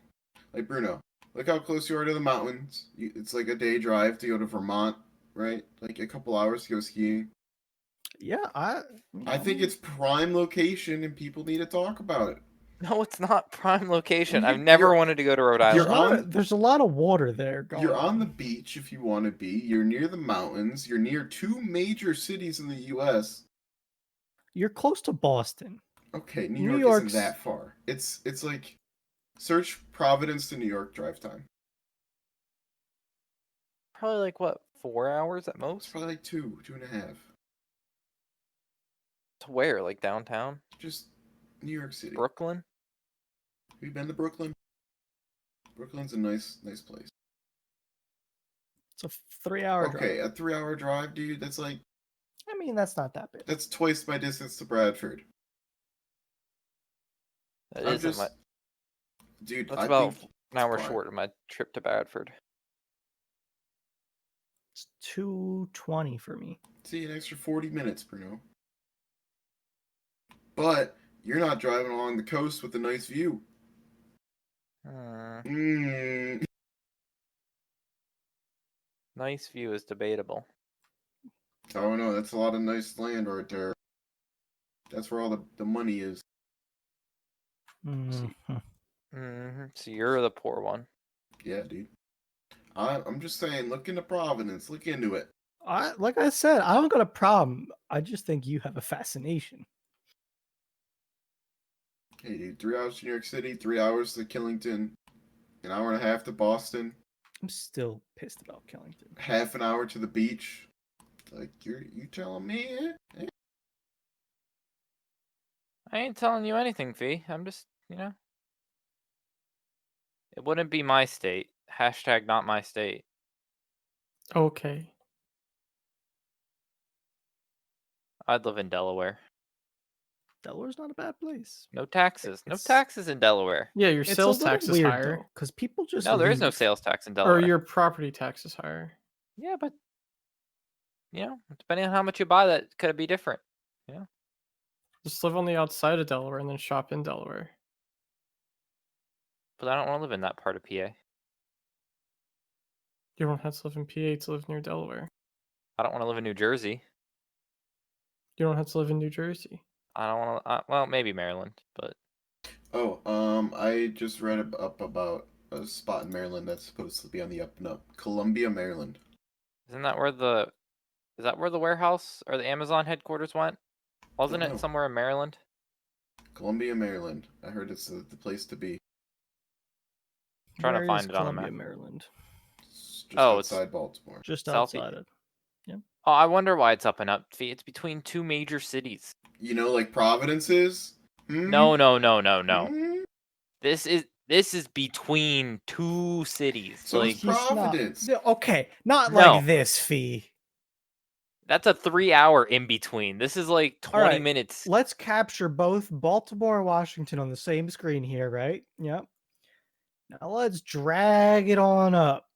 Like Bruno, look how close you are to the mountains. It's like a day drive to go to Vermont, right? Like a couple hours to go skiing. Yeah, I think it's prime location, and people need to talk about it. No, it's not prime location. Well, I've never you're- wanted to go to Rhode there's, Island. there's a lot of water there going You're on on. the beach if you want to be. You're near the mountains. You're near two major cities in the U.S. You're close to Boston. Okay, New New York York's- isn't that far. It's like search Providence to New York drive time. Probably like what, 4 hours at It's most? probably like 2.5. To where? Like downtown? Just New York City. Brooklyn? Have you been to Brooklyn? Brooklyn's a nice place. It's a 3-hour drive. Okay, a 3-hour drive, dude. That's like I mean, that's not that bad. that's twice my distance to Bradford. That I'm isn't just, my, dude. that's I about think an hour fine. short of my trip to Bradford. It's 2:20 for me. See, an extra 40 minutes, Bruno. But you're not driving along the coast with a nice view. Hmm. Nice view is debatable. Oh no, that's a lot of nice land right there. That's where all the money is. Mhm. So you're the poor one. Yeah, dude. I'm just saying, look into Providence. Look into it. Like I said, I don't got a problem. I just think you have a fascination. Hey, dude, 3 hours to New York City, 3 hours to Killington, an hour and a half to Boston, I'm still pissed about Killington. half an hour to the beach. Like, you telling me? Eh? I ain't telling you anything, Fee. I'm just, it wouldn't be my state. Hashtag not my state. Okay. I'd live in Delaware. Delaware's not a bad place. No taxes. No It's- taxes in Delaware. Yeah, your It's sales a little tax is weird higher. though, because people just No, there is no leave. sales tax in Delaware. Or your property tax is higher. Yeah, but depending on how much you buy, that could be different. Just live on the outside of Delaware and then shop in Delaware. But I don't want to live in that part of PA. You don't have to live in PA to live near Delaware. I don't want to live in New Jersey. You don't have to live in New Jersey. I don't want to. Well, maybe Maryland, but Oh, I just read up about a spot in Maryland that's supposed to be on the up and up. Columbia, Maryland. isn't that where is that where the warehouse or the Amazon headquarters went? Wasn't Don't know. it somewhere in Maryland? Columbia, Maryland. I heard it's the place to be. Trying to Where find is it on the Columbia, map. Maryland? It's just Oh, it's outside Baltimore. Just Southeast. outside it. Oh, I wonder why it's up and up. Fee. It's between two major cities. You know, like Providence is? Hmm? No. Hmm? This is between two cities. So like it's Providence. Okay, not No. like this, Fee. that's a 3-hour in between. This is like 20 Alright, minutes. Let's capture both Baltimore and Washington on the same screen here, right? Yep. Now let's drag it on up.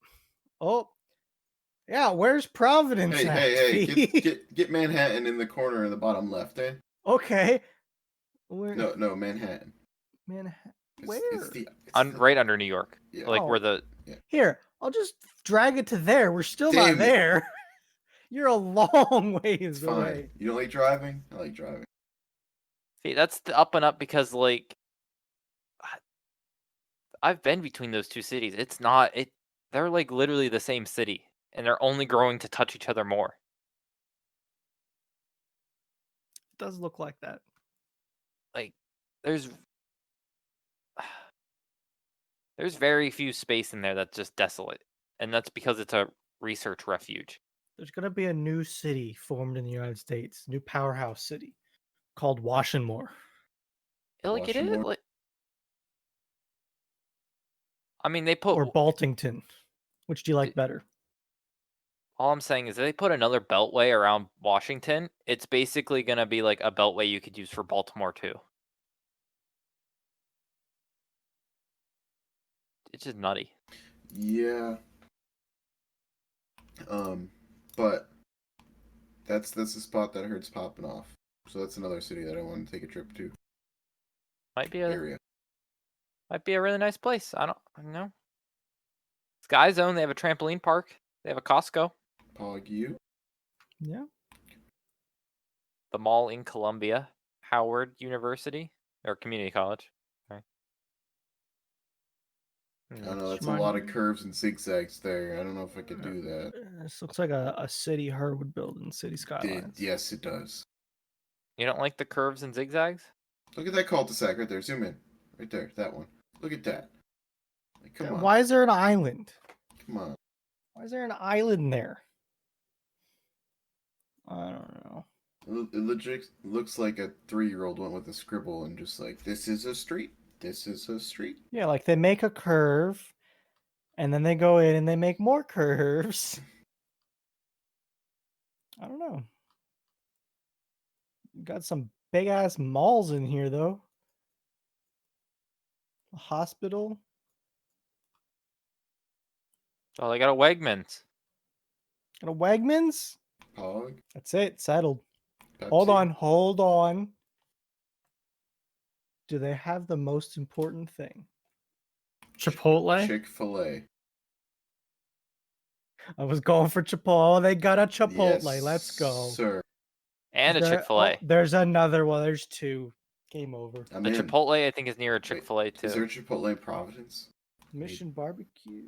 Oh, yeah. Where's Providence Hey, at, hey, Fee? get Manhattan in the corner in the bottom left, eh? Okay. Where? No, Manhattan. Manhattan. It's Where? Right under New York. Yeah. Like where Oh. the Here, I'll just drag it to there. We're still Damn not it. there. You're a long ways It's away. fine. You don't like driving? I like driving. Fee, that's the up and up because like I've been between those two cities. It's not it. They're like literally the same city, and they're only growing to touch each other more. It does look like that. Like there's very few space in there that's just desolate, and that's because it's a research refuge. There's going to be a new city formed in the United States, new powerhouse city called Washington. Like it is Washington. like I mean, they put. Or Baltington. Which do you like better? All I'm saying is, if they put another beltway around Washington, it's basically gonna be like a beltway you could use for Baltimore too. It's just nutty. Yeah. But that's the spot that I heard's popping off. So that's another city that I want to take a trip to. Might be Area. a really nice place. I don't know. Sky Zone. They have a trampoline park. They have a Costco. Pog you. Yeah. The mall in Columbia. Howard University or community college. Sorry. I don't know, that's a Remind lot of me. curves and zigzags there. I don't know if I could do that. This looks like a city Her would build in City Skylines. Yes, it does. You don't like the curves and zigzags? Look at that cul-de-sac right there. Zoom in. Right there. That one. Look at that. Like, come on. Why is there an island? Come on. Why is there an island there? I don't know. It legit looks like a 3-year-old went with a scribble and just like, this is a street. This is a street. Yeah, like they make a curve, and then they go in and they make more curves. I don't know. You got some big ass malls in here though. A hospital. Oh, they got a Wegmans. Got a Wegmans. Pog. That's it. Settled. Pepsi. Hold on. Do they have the most important thing? Chipotle. Chick-fil-A. I was going for Chipotle. They got a Chipotle. Yes, Let's go. sir. And a There- Chick-fil-A. oh, there's another one. There's two. Game over. I'm The in. Chipotle, I think, is near a Chick-fil-A too. Is there a Chipotle in Providence? Mission Barbecue.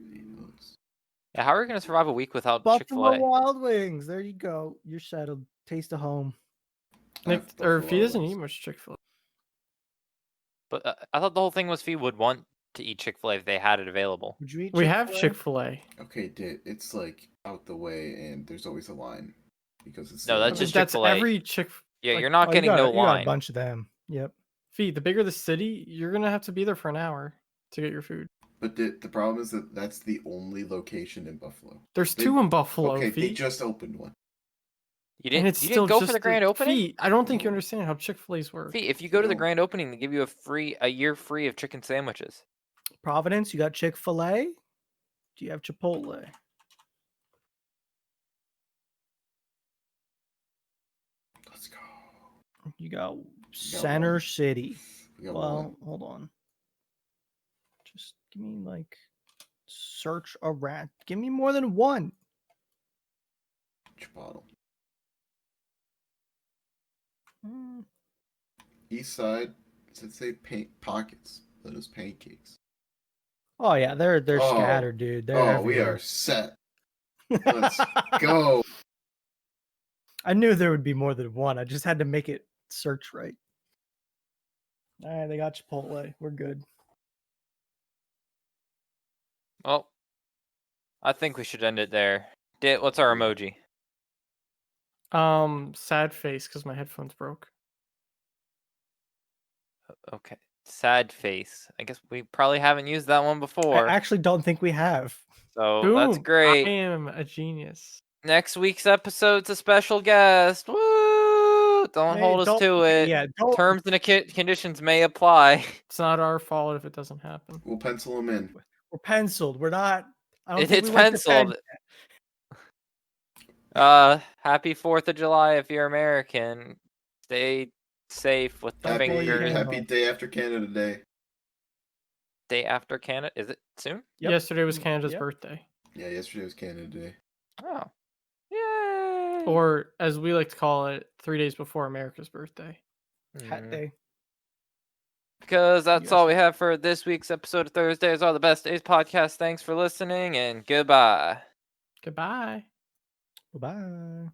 Yeah, how are we gonna survive a week without Buffalo Chick-fil-A? Wild Wings. There you go. You're settled. Taste of home. Nick, or if he doesn't eat much Chick-fil-A. But I thought the whole thing was Fee would want to eat Chick-fil-A if they had it available. Would you eat We have Chick-fil-A? Chick-fil-A. Okay, it's like out the way, and there's always a line because it's No, that's just That's Chick-fil-A. every Chick. Yeah, like, you're not Oh, getting you got, no you got line. a bunch of them. Yep. Fee, the bigger the city, you're gonna have to be there for an hour to get your food. But the problem is that that's the only location in Buffalo. There's They- 2 in Buffalo. Okay, Fee. they just opened one. You And didn't. it's You still didn't go just for the grand opening. Fee, I don't think you understand how Chick-fil-A's work. Fee, if you go to the No. grand opening, they give you a year free of chicken sandwiches. Providence, you got Chick-fil-A? Do you have Chipotle? Let's go. You got Center one. City. We got Well, one. hold on. Just give me like search around. Give me more than one. Chipotle. Mm, East side. Does it say pockets? Those pancakes. Oh yeah, they're Oh. scattered, dude. They're Oh, we everywhere. are set. Let's go. I knew there would be more than one. I just had to make it search right. All right, they got Chipotle. We're good. Well, I think we should end it there. What's our emoji? Sad face because my headphones broke. Okay, sad face. I guess we probably haven't used that one I before, actually don't think we have. so Boom! that's great. I am a genius. Next week's episode's a special guest. Woo! Don't Hey, hold us don't- to okay, it. Yeah, don't. Terms and conditions may apply. It's not our fault if it doesn't happen. We'll pencil them in. We're penciled. We're not. I don't It's think we went to penciled. Happy 4th of July if you're American. Stay safe with the Happy- fingers. Happy day after Canada Day. Day after Canada. Is it soon? Yep. Yesterday was Canada's Yep. birthday. Yeah, yesterday was Canada Day. Oh. Yay! Or, as we like to call it, 3 days before America's birthday. Hat Mhm. day. Because that's Yes. all we have for this week's episode of Thursdays Are the Best Days podcast. Thanks for listening and goodbye. Goodbye. Bye.